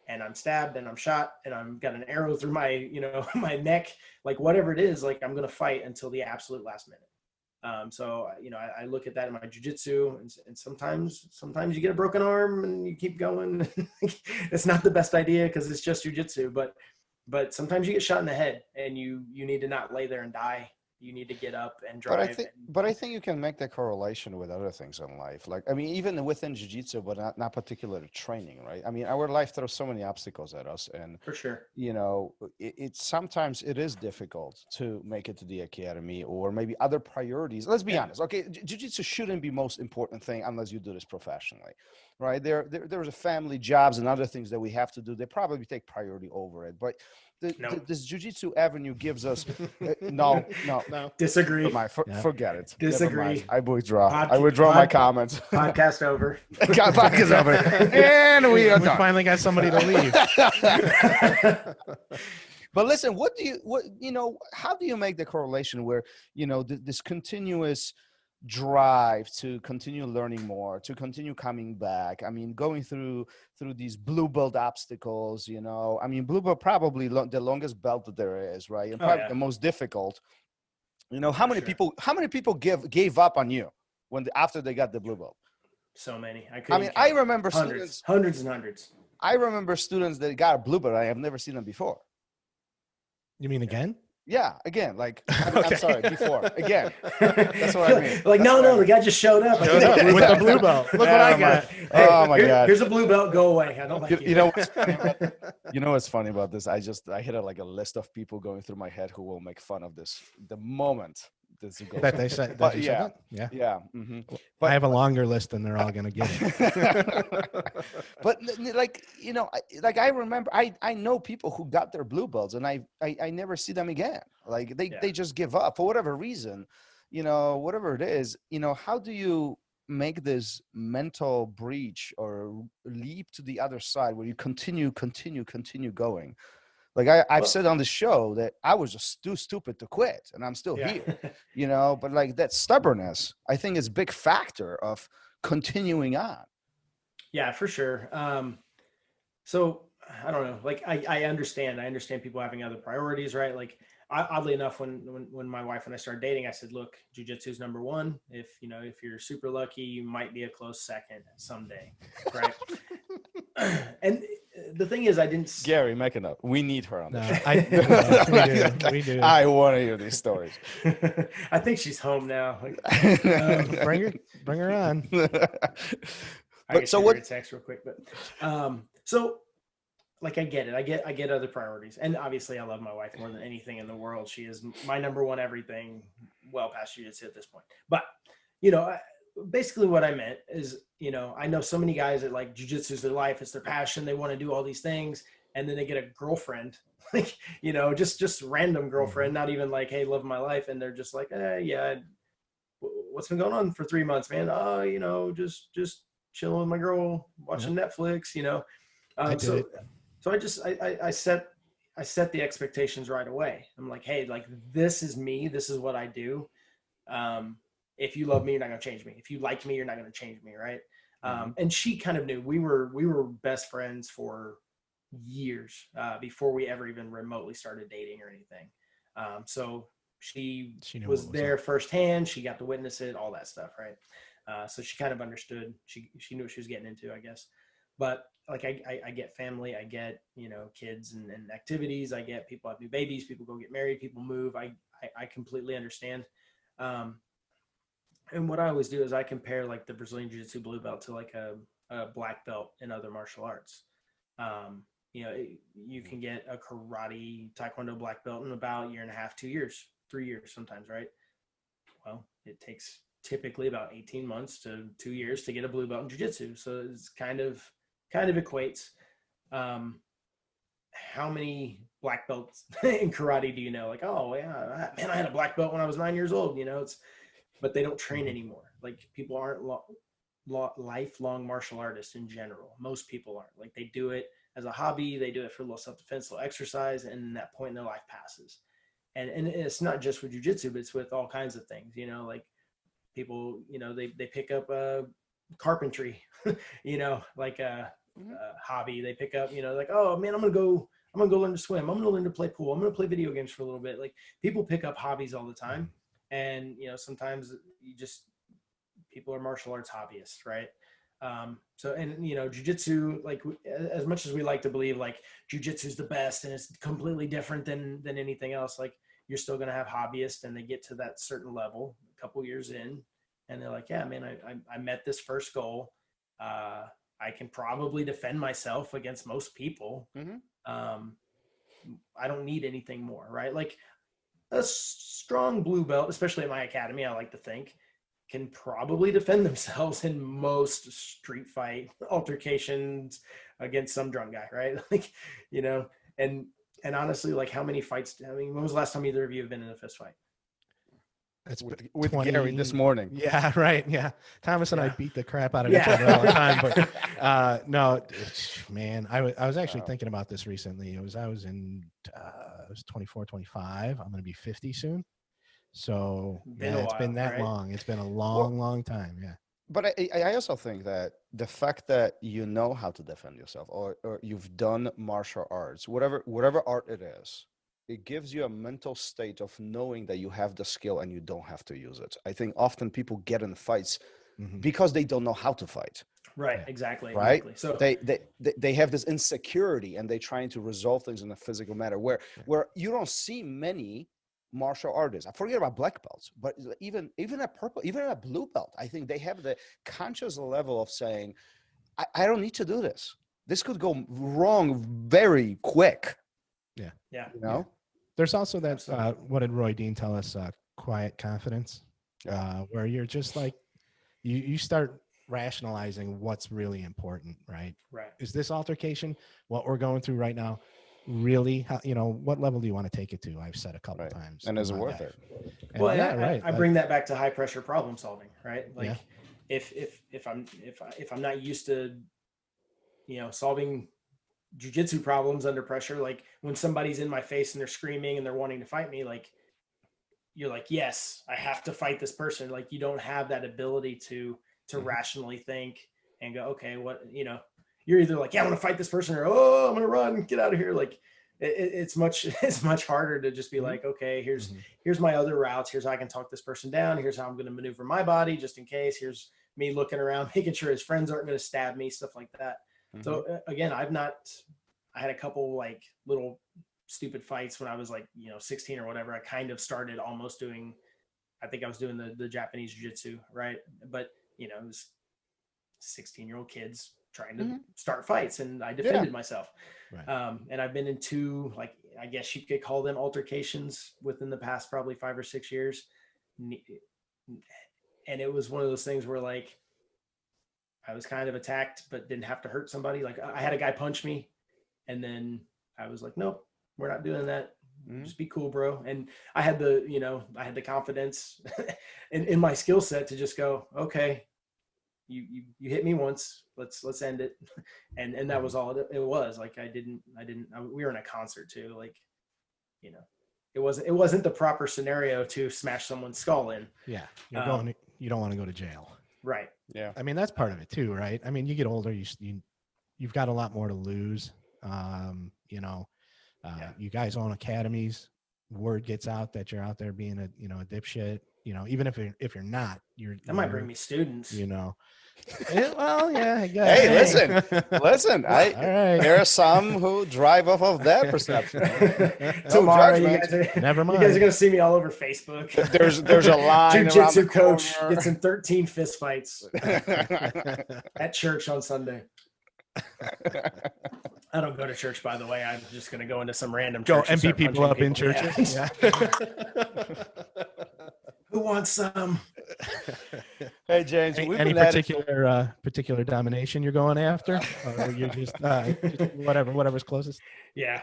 and I'm stabbed and I'm shot and I've got an arrow through my, my neck, like whatever it is, like I'm going to fight until the absolute last minute. So, I look at that in my jiu-jitsu, and sometimes you get a broken arm and you keep going. It's not the best idea because it's just jiu-jitsu, but sometimes you get shot in the head, and you need to not lay there and die. You need to get up and drive. But I think you can make that correlation with other things in life. Like, I mean, even within jiu-jitsu, but not particular to training, right? I mean, our life throws so many obstacles at us, and For sure. It's sometimes it is difficult to make it to the academy, or maybe other priorities. Let's be honest. Okay, jiu-jitsu shouldn't be most important thing unless you do this professionally, right? There's a family, jobs, and other things that we have to do. They probably take priority over it, but this jiu-jitsu avenue gives us no. Disagree. Forget it. Disagree. I withdraw my comments. Podcast over. Podcast over. And we are done. Finally got somebody to leave. But listen, how do you make the correlation where, this continuous drive to continue learning more, to continue coming back? I mean, going through these blue belt obstacles, I mean, blue belt probably the longest belt that there is, right? And probably the most difficult. How many people gave up on you after they got the blue belt? So many. I remember hundreds and hundreds. I remember students that got a blue belt. I have never seen them before. You mean again? Yeah, again, like, I'm sorry, before. Again. That's what I mean. Like, no, the guy just showed up. With the blue belt. Look what I got. Oh, my God. Here's a blue belt. Go away. I don't like you. You know what's funny about this? I hit a list of people going through my head who will make fun of this the moment this goes. That they said. But yeah. Mm-hmm. But I have a longer list and they're all going to get it. But I remember, I know people who got their blue belts, and I never see them again. Like they just give up for whatever reason, whatever it is. How do you make this mental breach or leap to the other side where you continue going? Like I've said on the show that I was just too stupid to quit, and I'm still here, but like that stubbornness, I think, is a big factor of continuing on. Yeah, for sure. So I don't know, like I understand people having other priorities, right? Like oddly enough, when my wife and I started dating, I said, look, jiu-jitsu is number one. If you're super lucky, you might be a close second someday. Right. And the thing is, I didn't. Gary, make it up. We need her on the show. We do. I want to hear these stories. I think she's home now. Bring her on. I can shoot her a text real quick, but so like I get it. I get other priorities, and obviously I love my wife more than anything in the world. She is my number one everything, well past jiu-jitsu at this point. But basically what I meant is, I know so many guys that like jiu-jitsu is their life, it's their passion, they want to do all these things, and then they get a girlfriend, like, just random girlfriend, not even like, hey, love my life, and they're just like, yeah, what's been going on for 3 months, man? Just chilling with my girl, watching Netflix, So I set I set the expectations right away. I'm like, hey, like this is me. This is what I do. If you love me, you're not going to change me. If you like me, you're not going to change me. Right. And she kind of knew we were best friends for years before we ever even remotely started dating or anything. So she was there firsthand. She got to witness it, all that stuff. Right. So she kind of understood. She knew what she was getting into, I guess. But like I get family, I get, you know, kids and activities. I get people have new babies, people go get married, people move. I completely understand. And what I always do is I compare like the Brazilian Jiu-Jitsu blue belt to like a black belt in other martial arts. You know, you can get a karate, taekwondo black belt in about 1.5 2 years, 3 years sometimes, right? Well, it takes typically about 18 months to 2 years to get a blue belt in jiu-jitsu. So it's kind of equates. How many black belts in karate do you know? Like, oh yeah, man, I had a black belt when I was 9 years old, you know, but they don't train anymore. Like people aren't lifelong martial artists in general. Most people aren't. Like they do it as a hobby. They do it for a little self-defense, a little exercise. And that point in their life passes. And it's not just with jiu-jitsu, but it's with all kinds of things, you know, like people, you know, they pick up carpentry, you know, like a hobby. They pick up, you know, like, oh man, I'm going to go learn to swim. I'm going to learn to play pool. I'm going to play video games for a little bit. Like people pick up hobbies all the time. And, you know, sometimes people are martial arts hobbyists, right? So, and, you know, jiu-jitsu, like as much as we like to believe like jiu-jitsu is the best and it's completely different than anything else, like you're still going to have hobbyists and they get to that certain level a couple years in and they're like, yeah, man, I met this first goal. I can probably defend myself against most people. I don't need anything more, right? Like a strong blue belt, especially at my academy, I like to think, can probably defend themselves in most street fight altercations against some drunk guy, right? Like, you know, and honestly, like how many fights, I mean, when was the last time either of you have been in a fist fight? That's with Gary this morning. Yeah, right. Yeah. Thomas and I beat the crap out of each other all the time. But no, man, I was actually thinking about this recently. I was 24, 25. I'm going to be 50 soon. So it's been that long. It's been a long time. Yeah. But I also think that the fact that you know how to defend yourself or you've done martial arts, whatever art it is, it gives you a mental state of knowing that you have the skill and you don't have to use it. I think often people get in fights because they don't know how to fight. Right. Exactly. Right. Exactly. So they have this insecurity and they're trying to resolve things in a physical manner where you don't see many martial artists. I forget about black belts, but even at purple, even at blue belt, I think they have the conscious level of saying, I don't need to do this. This could go wrong very quick. Yeah. Yeah. You know, there's also that, what did Roy Dean tell us? Quiet confidence, where you're just like, you start rationalizing what's really important, right? Right. Is this altercation, what we're going through right now, really, you know, what level do you want to take it to? I've said a couple times. And is it worth it? And well, I bring that back to high pressure problem solving, right? Like if I'm not used to, you know, solving jiu-jitsu problems under pressure, like when somebody's in my face and they're screaming and they're wanting to fight me, like you're like, yes, I have to fight this person. Like you don't have that ability to rationally think and go, okay, what, you know, you're either like, yeah, I'm going to fight this person or, oh, I'm going to run, get out of here. Like it's much harder to just be like, okay, here's my other routes. Here's how I can talk this person down. Here's how I'm going to maneuver my body just in case. Here's me looking around, making sure his friends aren't going to stab me, stuff like that. So again, I had a couple like little stupid fights when I was like, you know, 16 or whatever. I kind of started almost doing, I think I was doing the Japanese jiu-jitsu, right? But, you know, it was 16-year-old kids trying to start fights and I defended myself. Right. And I've been in 2, like, I guess you could call them altercations within the past probably 5 or 6 years. And it was one of those things where like, I was kind of attacked, but didn't have to hurt somebody. Like I had a guy punch me and then I was like, nope, we're not doing that. Just be cool, bro. And I had the confidence in my skill set to just go, okay, you hit me once. Let's end it. And that was all it was. Like we were in a concert too. Like, you know, it wasn't the proper scenario to smash someone's skull in. Yeah. You don't want to go to jail. Right. Yeah. I mean, that's part of it too, right? I mean, you get older, you've got a lot more to lose. You know, you guys own academies. Word gets out that you're out there being a dipshit. You know, even if you're not, that might bring me students. You know, well, yeah, I guess. Hey, listen. All right. There are some who drive off of that perception. Tomorrow, Never mind. You guys are gonna see me all over Facebook. There's a line. Jiu-Jitsu coach gets in 13 fist fights at church on Sunday. I don't go to church, by the way. I'm just going to go into some random church and beat people up in churches. Yeah. Who wants some? Hey, James. Any particular domination you're going after? Or you're just whatever's closest? Yeah.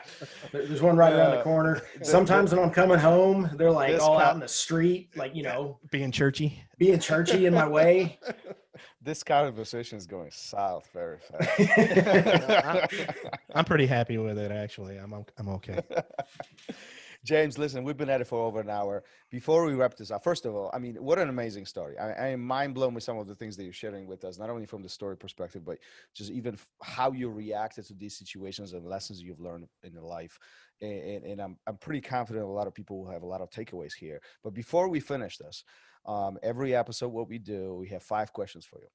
There's one right around the corner. Sometimes when I'm coming home, they're like all out in the street, like, you know. Being churchy in my way. This conversation is going south very fast. I'm pretty happy with it, actually. I'm okay. James, listen, we've been at it for over an hour. Before we wrap this up, first of all, I mean, what an amazing story. I am mind blown with some of the things that you're sharing with us, not only from the story perspective, but just even how you reacted to these situations and lessons you've learned in your life. And I'm pretty confident a lot of people will have a lot of takeaways here. But before we finish this, every episode, what we do, we have 5 questions for you.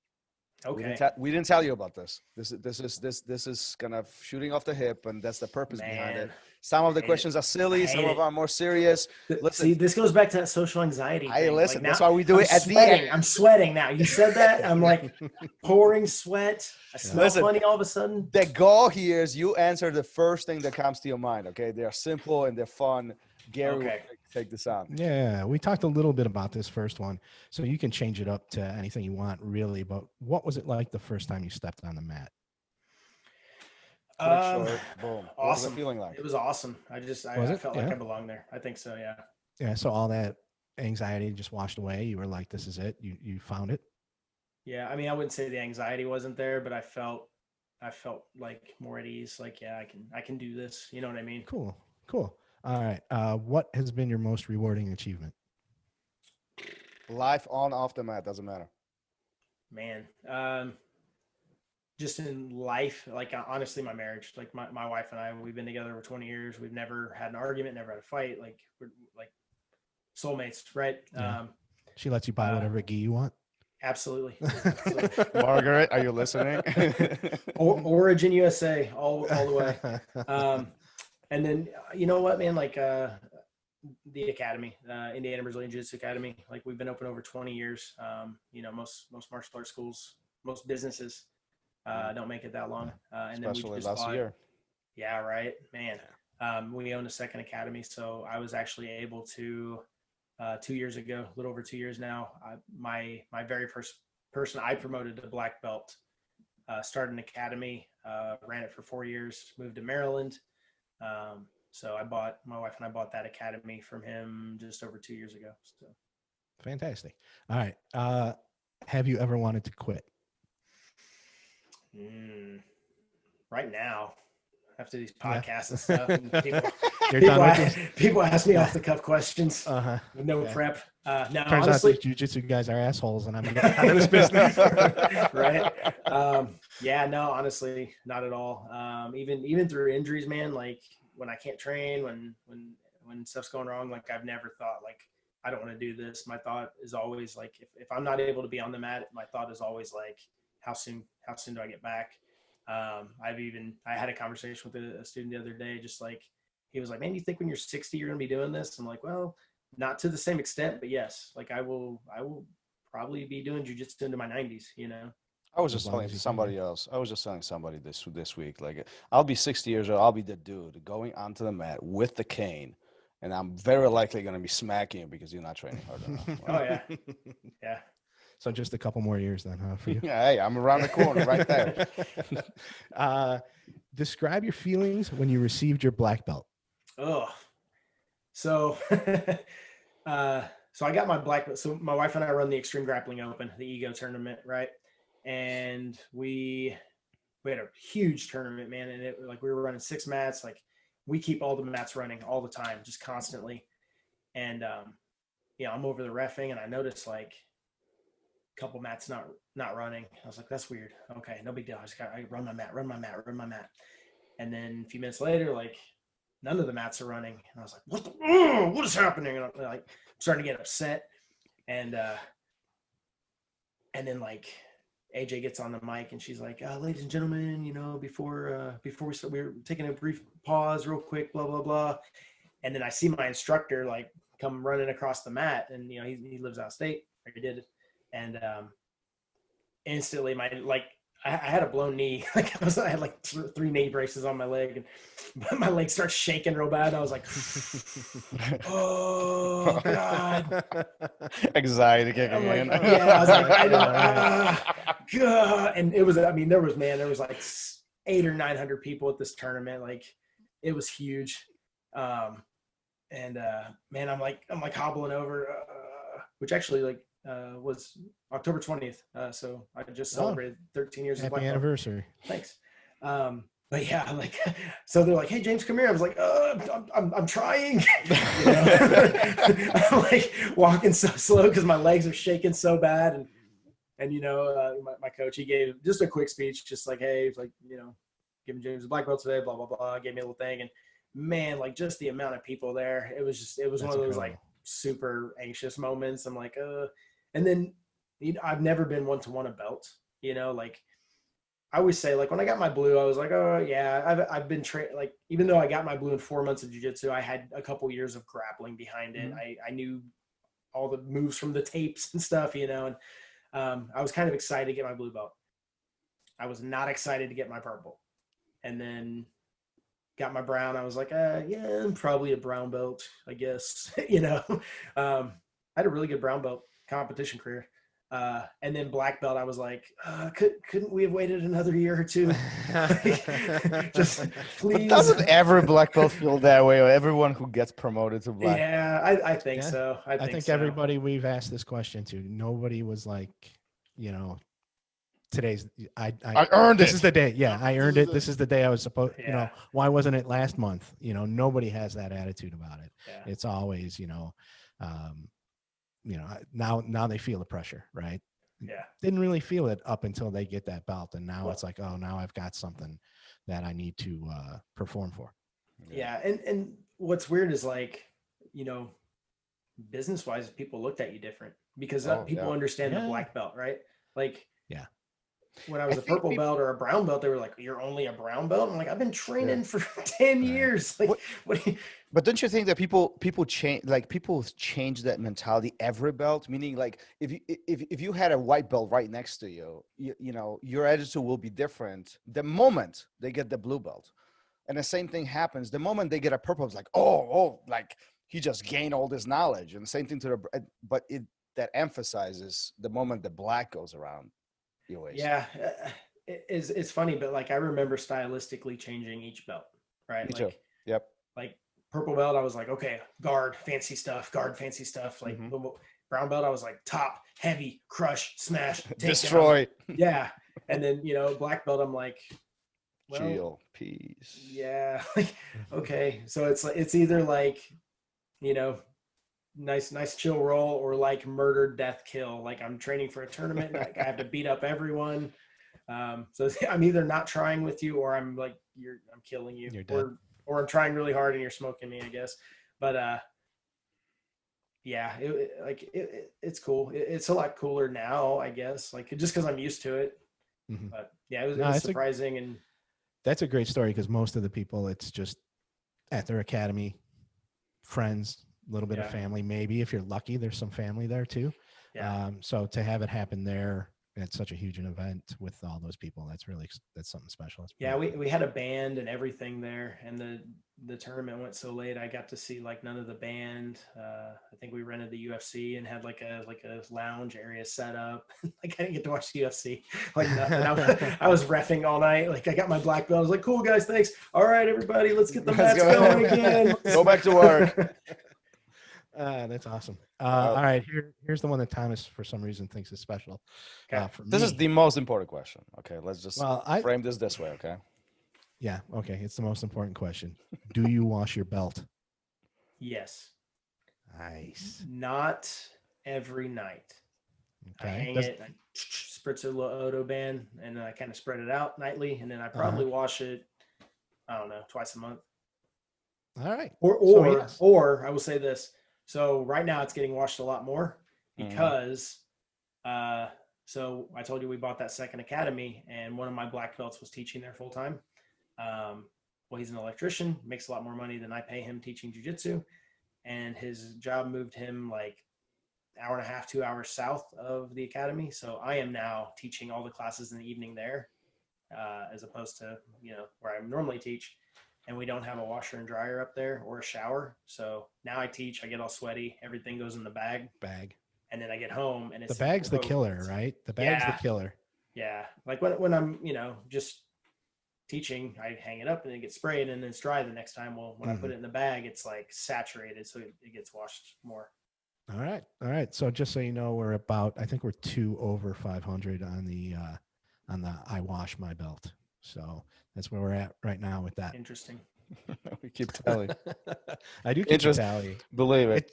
Okay. We didn't tell you about this. This is kind of shooting off the hip, and that's the purpose behind it. Some of the questions are silly, some of them are more serious. See, this goes back to that social anxiety thing. Listen, like now, that's why we do it at the end. I'm sweating now. You said that. I'm like pouring sweat. I smell funny all of a sudden. The goal here is you answer the first thing that comes to your mind. Okay, they're simple and they're fun. Gary, will take this on. Yeah, we talked a little bit about this first one, so you can change it up to anything you want, really. But what was it like the first time you stepped on the mat? Short, boom. Awesome. What was it feeling like? It was awesome. I felt like I belonged there. I think so. Yeah. Yeah. So all that anxiety just washed away. You were like, "This is it." You found it. Yeah. I mean, I wouldn't say the anxiety wasn't there, but I felt like more at ease. Like, yeah, I can do this. You know what I mean? Cool. All right. What has been your most rewarding achievement? Life on, off the mat, doesn't matter. Man, just in life, like honestly, my marriage, like my wife and I, we've been together over 20 years. We've never had an argument, never had a fight. Like we're like soulmates, right? Yeah. She lets you buy whatever gi you want. Absolutely. Margaret, are you listening? Origin USA, all the way. And then, you know what, man, like the academy, Indiana Brazilian Jiu-Jitsu Academy, like we've been open over 20 years. You know, most martial arts schools, most businesses don't make it that long. And especially then we just last year. Yeah, right, man. We own a second academy, so I was actually able to 2 years ago, a little over 2 years now. My very first person I promoted to black belt, started an academy, ran it for 4 years, moved to Maryland. So my wife and I bought that academy from him just over 2 years ago. So fantastic. All right. Have you ever wanted to quit? Right now, after these podcasts and stuff, and people ask me off the cuff questions with no prep. No, turns honestly, out these jiu-jitsu guys are assholes, and I'm out of this business. Right? Yeah, no, honestly, not at all. Even through injuries, man. Like when I can't train, when stuff's going wrong, like I've never thought like I don't want to do this. My thought is always like if I'm not able to be on the mat, my thought is always like how soon do I get back? I had a conversation with a student the other day, just like he was like, man, you think when you're 60 you're gonna be doing this? I'm like, well, not to the same extent, but yes, like I will probably be doing jiu-jitsu into my 90s, you know. I was just telling somebody else. I was just telling somebody this week, like I'll be 60 years old. I'll be the dude going onto the mat with the cane, and I'm very likely going to be smacking you because you're not training hard enough. Oh yeah, yeah. So just a couple more years then, huh, for you? Yeah, hey, I'm around the corner right there. Describe your feelings when you received your black belt. Oh, so so I got my black belt. So my wife and I run the Extreme Grappling Open, the Ego tournament, right? and we had a huge tournament, man. And it, like, we were running 6 mats. Like, we keep all the mats running all the time, just constantly. And, I'm over the reffing, and I noticed like a couple mats not running. I was like, that's weird. Okay, no big deal. I run my mat. And then a few minutes later, like, none of the mats are running. And I was like, what is happening? And I'm like starting to get upset. And then like AJ gets on the mic and she's like, ladies and gentlemen, before we start, we're taking a brief pause real quick, blah, blah, blah. And then I see my instructor like come running across the mat, and, he lives out of state, or he did. And instantly I had a blown knee. Like, I had like 3 knee braces on my leg, and my leg starts shaking real bad. I was like, oh God. Anxiety kicking in. Yeah, I was like, God. And it was, there was like 800 or 900 people at this tournament. Like, it was huge. Man, I'm like hobbling over, which actually was October 20th. So I just celebrated 13 years of black belt. Happy anniversary. Thanks. But yeah, like, so they're like, hey, James, come here. I was like, I'm trying. I'm like walking so slow because my legs are shaking so bad. And my coach, he gave just a quick speech, just like, hey, it's like, giving James a black belt today, blah, blah, blah. Gave me a little thing. And man, like, just the amount of people there, it was one of those like super anxious moments. I'm like, and then I've never been one to want a belt, like, I always say, like, when I got my blue, I was like, oh yeah, I've been trained. Like, even though I got my blue in 4 months of jiu-jitsu, I had a couple years of grappling behind it. Mm-hmm. I knew all the moves from the tapes and stuff, and I was kind of excited to get my blue belt. I was not excited to get my purple. And then got my brown. I was like, yeah, I'm probably a brown belt, I guess. I had a really good brown belt competition career. And then black belt, I was like, couldn't we have waited another year or two? Just please. But doesn't every black belt feel that way? Or everyone who gets promoted to black? Yeah, I think so. I think so. Everybody we've asked this question to, nobody was like, today's I earned it. This is the day. Yeah, I earned it. This is the day I was supposed. Yeah. Why wasn't it last month? Nobody has that attitude about it. Yeah. It's always, now they feel the pressure, right? Yeah. Didn't really feel it up until they get that belt, and now it's like, oh, now I've got something that I need to perform for. Yeah, and what's weird is, like, business wise, people looked at you different because people understand the black belt, right? Like, yeah. When I was a purple belt or a brown belt, they were like, you're only a brown belt? I'm like, I've been training for 10 years. Like, but don't you think that people change that mentality every belt? Meaning, like, if you had a white belt right next to you, your attitude will be different the moment they get the blue belt. And the same thing happens the moment they get a purple. It's like, like, he just gained all this knowledge. And the same thing that emphasizes the moment the black goes around. Yeah, it's funny, but like, I remember stylistically changing each belt, right? Me too. Yep. Like, purple belt, I was like, okay, guard, fancy stuff. Like, brown belt, I was like, top, heavy, crush, smash, destroy. Yeah. And then, black belt, I'm like, well, chill, peace. Yeah. Like, okay. So it's either like, nice chill roll, or like murder, death, kill. Like, I'm training for a tournament, and I have to beat up everyone. So I'm either not trying with you, or I'm like, I'm killing you. You're dead. Or I'm trying really hard and you're smoking me, I guess. But yeah, it's cool. It's a lot cooler now, I guess. Like, just because I'm used to it. Mm-hmm. But yeah, it was surprising. And that's a great story, because most of the people, it's just at their academy, friends, a little bit of family, maybe if you're lucky, there's some family there too. Yeah. So to have it happen there, it's such a huge event with all those people. That's something special. Yeah, we had a band and everything there, and the tournament went so late, I got to see like none of the band. I think we rented the UFC and had like a lounge area set up. Like, I didn't get to watch the UFC. Like, nothing. I was reffing all night. Like, I got my black belt. I was like, cool guys, thanks. All right, everybody, let's get the mats going again. Go back to work. That's awesome. All right, here's the one that Thomas, for some reason, thinks is special. Okay. For This is me- the most important question. Okay, let's just Well, frame this way. Okay. yeah, okay. It's the most important question. Do you wash your belt? Yes. Nice. Not every night. I Okay. hang it, I spritz a little Odo band, and then I kind of spread it out nightly, and then I Uh-huh. probably wash it, I don't know, twice a month. All right. Or So, yes. I will say this. So right now it's getting washed a lot more because so I told you we bought that second academy, and one of my black belts was teaching there full time. Well, he's an electrician, makes a lot more money than I pay him teaching jiu-jitsu, and his job moved him like hour and a half, 2 hours south of the academy. So I am now teaching all the classes in the evening there, as opposed to, where I normally teach. And we don't have a washer and dryer up there or a shower. So now I teach, I get all sweaty, everything goes in the bag. And then I get home and it's the bag's the killer, right? The bag's the killer. Yeah. Like when I'm, just teaching, I hang it up and it gets sprayed and then it's dry the next time. Well, when I put it in the bag, it's like saturated. So it gets washed more. All right. So just so you know, I think we're 2 over 500 on the I wash my belt. So that's where we're at right now with that. Interesting. We keep telling. I do keep a tally. Believe it.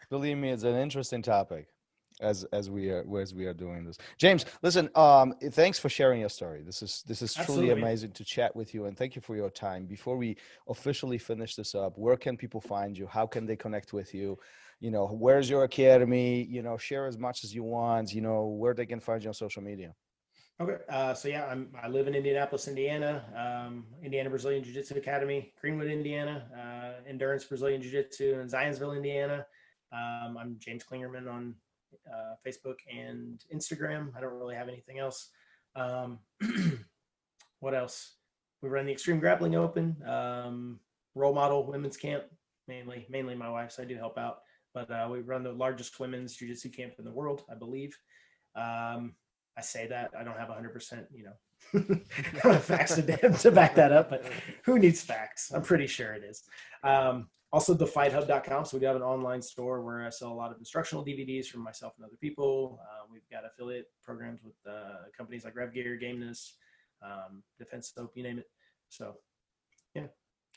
Believe me, it's an interesting topic as we are doing this. James, listen, thanks for sharing your story. This is truly amazing to chat with you, and thank you for your time. Before we officially finish this up, where can people find you? How can they connect with you? Where's your academy? Share as much as you want, where they can find you on social media. Okay. So yeah, I live in Indianapolis, Indiana, Indiana Brazilian Jiu-Jitsu Academy, Greenwood, Indiana, Endurance Brazilian Jiu-Jitsu in Zionsville, Indiana. I'm James Clingerman on Facebook and Instagram. I don't really have anything else. What else? We run the Extreme Grappling Open, role model women's camp, mainly my wife, so I do help out. But we run the largest women's jiu-jitsu camp in the world, I believe. I say that I don't have 100%, facts to back that up, but who needs facts? I'm pretty sure it is. Also thefightHub.com. So we do have an online store where I sell a lot of instructional DVDs from myself and other people. We've got affiliate programs with companies like RevGear, Gameness, Defense Soap, you name it. So yeah.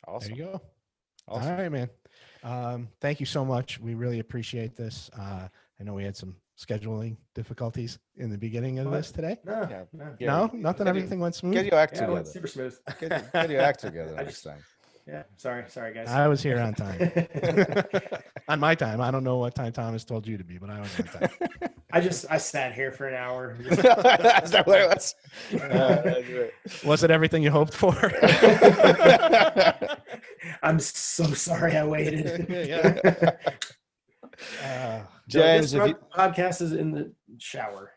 Awesome. There you go. Awesome. All right, man. Thank you so much. We really appreciate this. I know we had some scheduling difficulties in the beginning of this today. No, nothing. Everything went smooth. Get your act together. Went super smooth. Get your act together next time. Yeah. Sorry, guys. I was here on time. On my time. I don't know what time Thomas told you to be, but I was on time. I sat here for an hour. Is that what it was? Was it everything you hoped for? I'm so sorry I waited. James, this podcast is in the shower.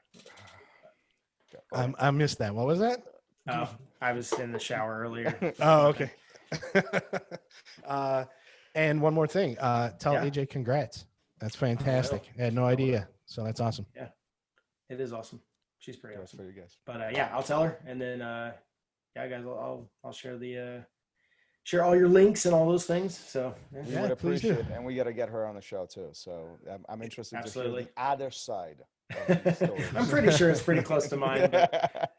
I missed that. What was that? Oh, I was in the shower earlier. Oh, okay. And one more thing. Tell AJ congrats. That's fantastic. I had no idea. So that's awesome. Yeah, it is awesome. She's pretty awesome for you guys. But I'll tell her, and then guys, I'll share share all your links and all those things. So we would appreciate it, and we got to get her on the show too. So I'm interested to hear the other side of the story. I'm pretty sure it's pretty close to mine. But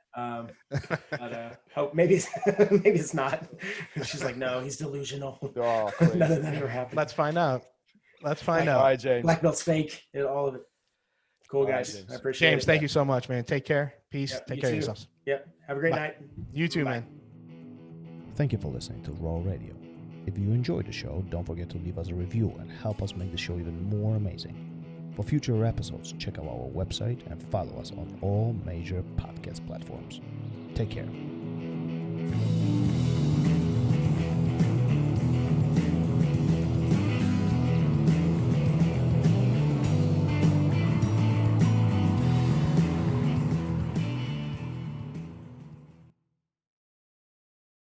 hope maybe it's not. She's like, no, he's delusional. Oh, none of that ever happened. Let's find out. All right, James. Black belt's fake. All of it. Cool, guys. James. I appreciate it. James, thank you so much, man. Take care. Peace. Yep, Take care of yourselves. Yep. Have a great night. You too, man. Thank you for listening to Raw Radio. If you enjoyed the show, don't forget to leave us a review and help us make the show even more amazing. For future episodes, check out our website and follow us on all major podcast platforms. Take care.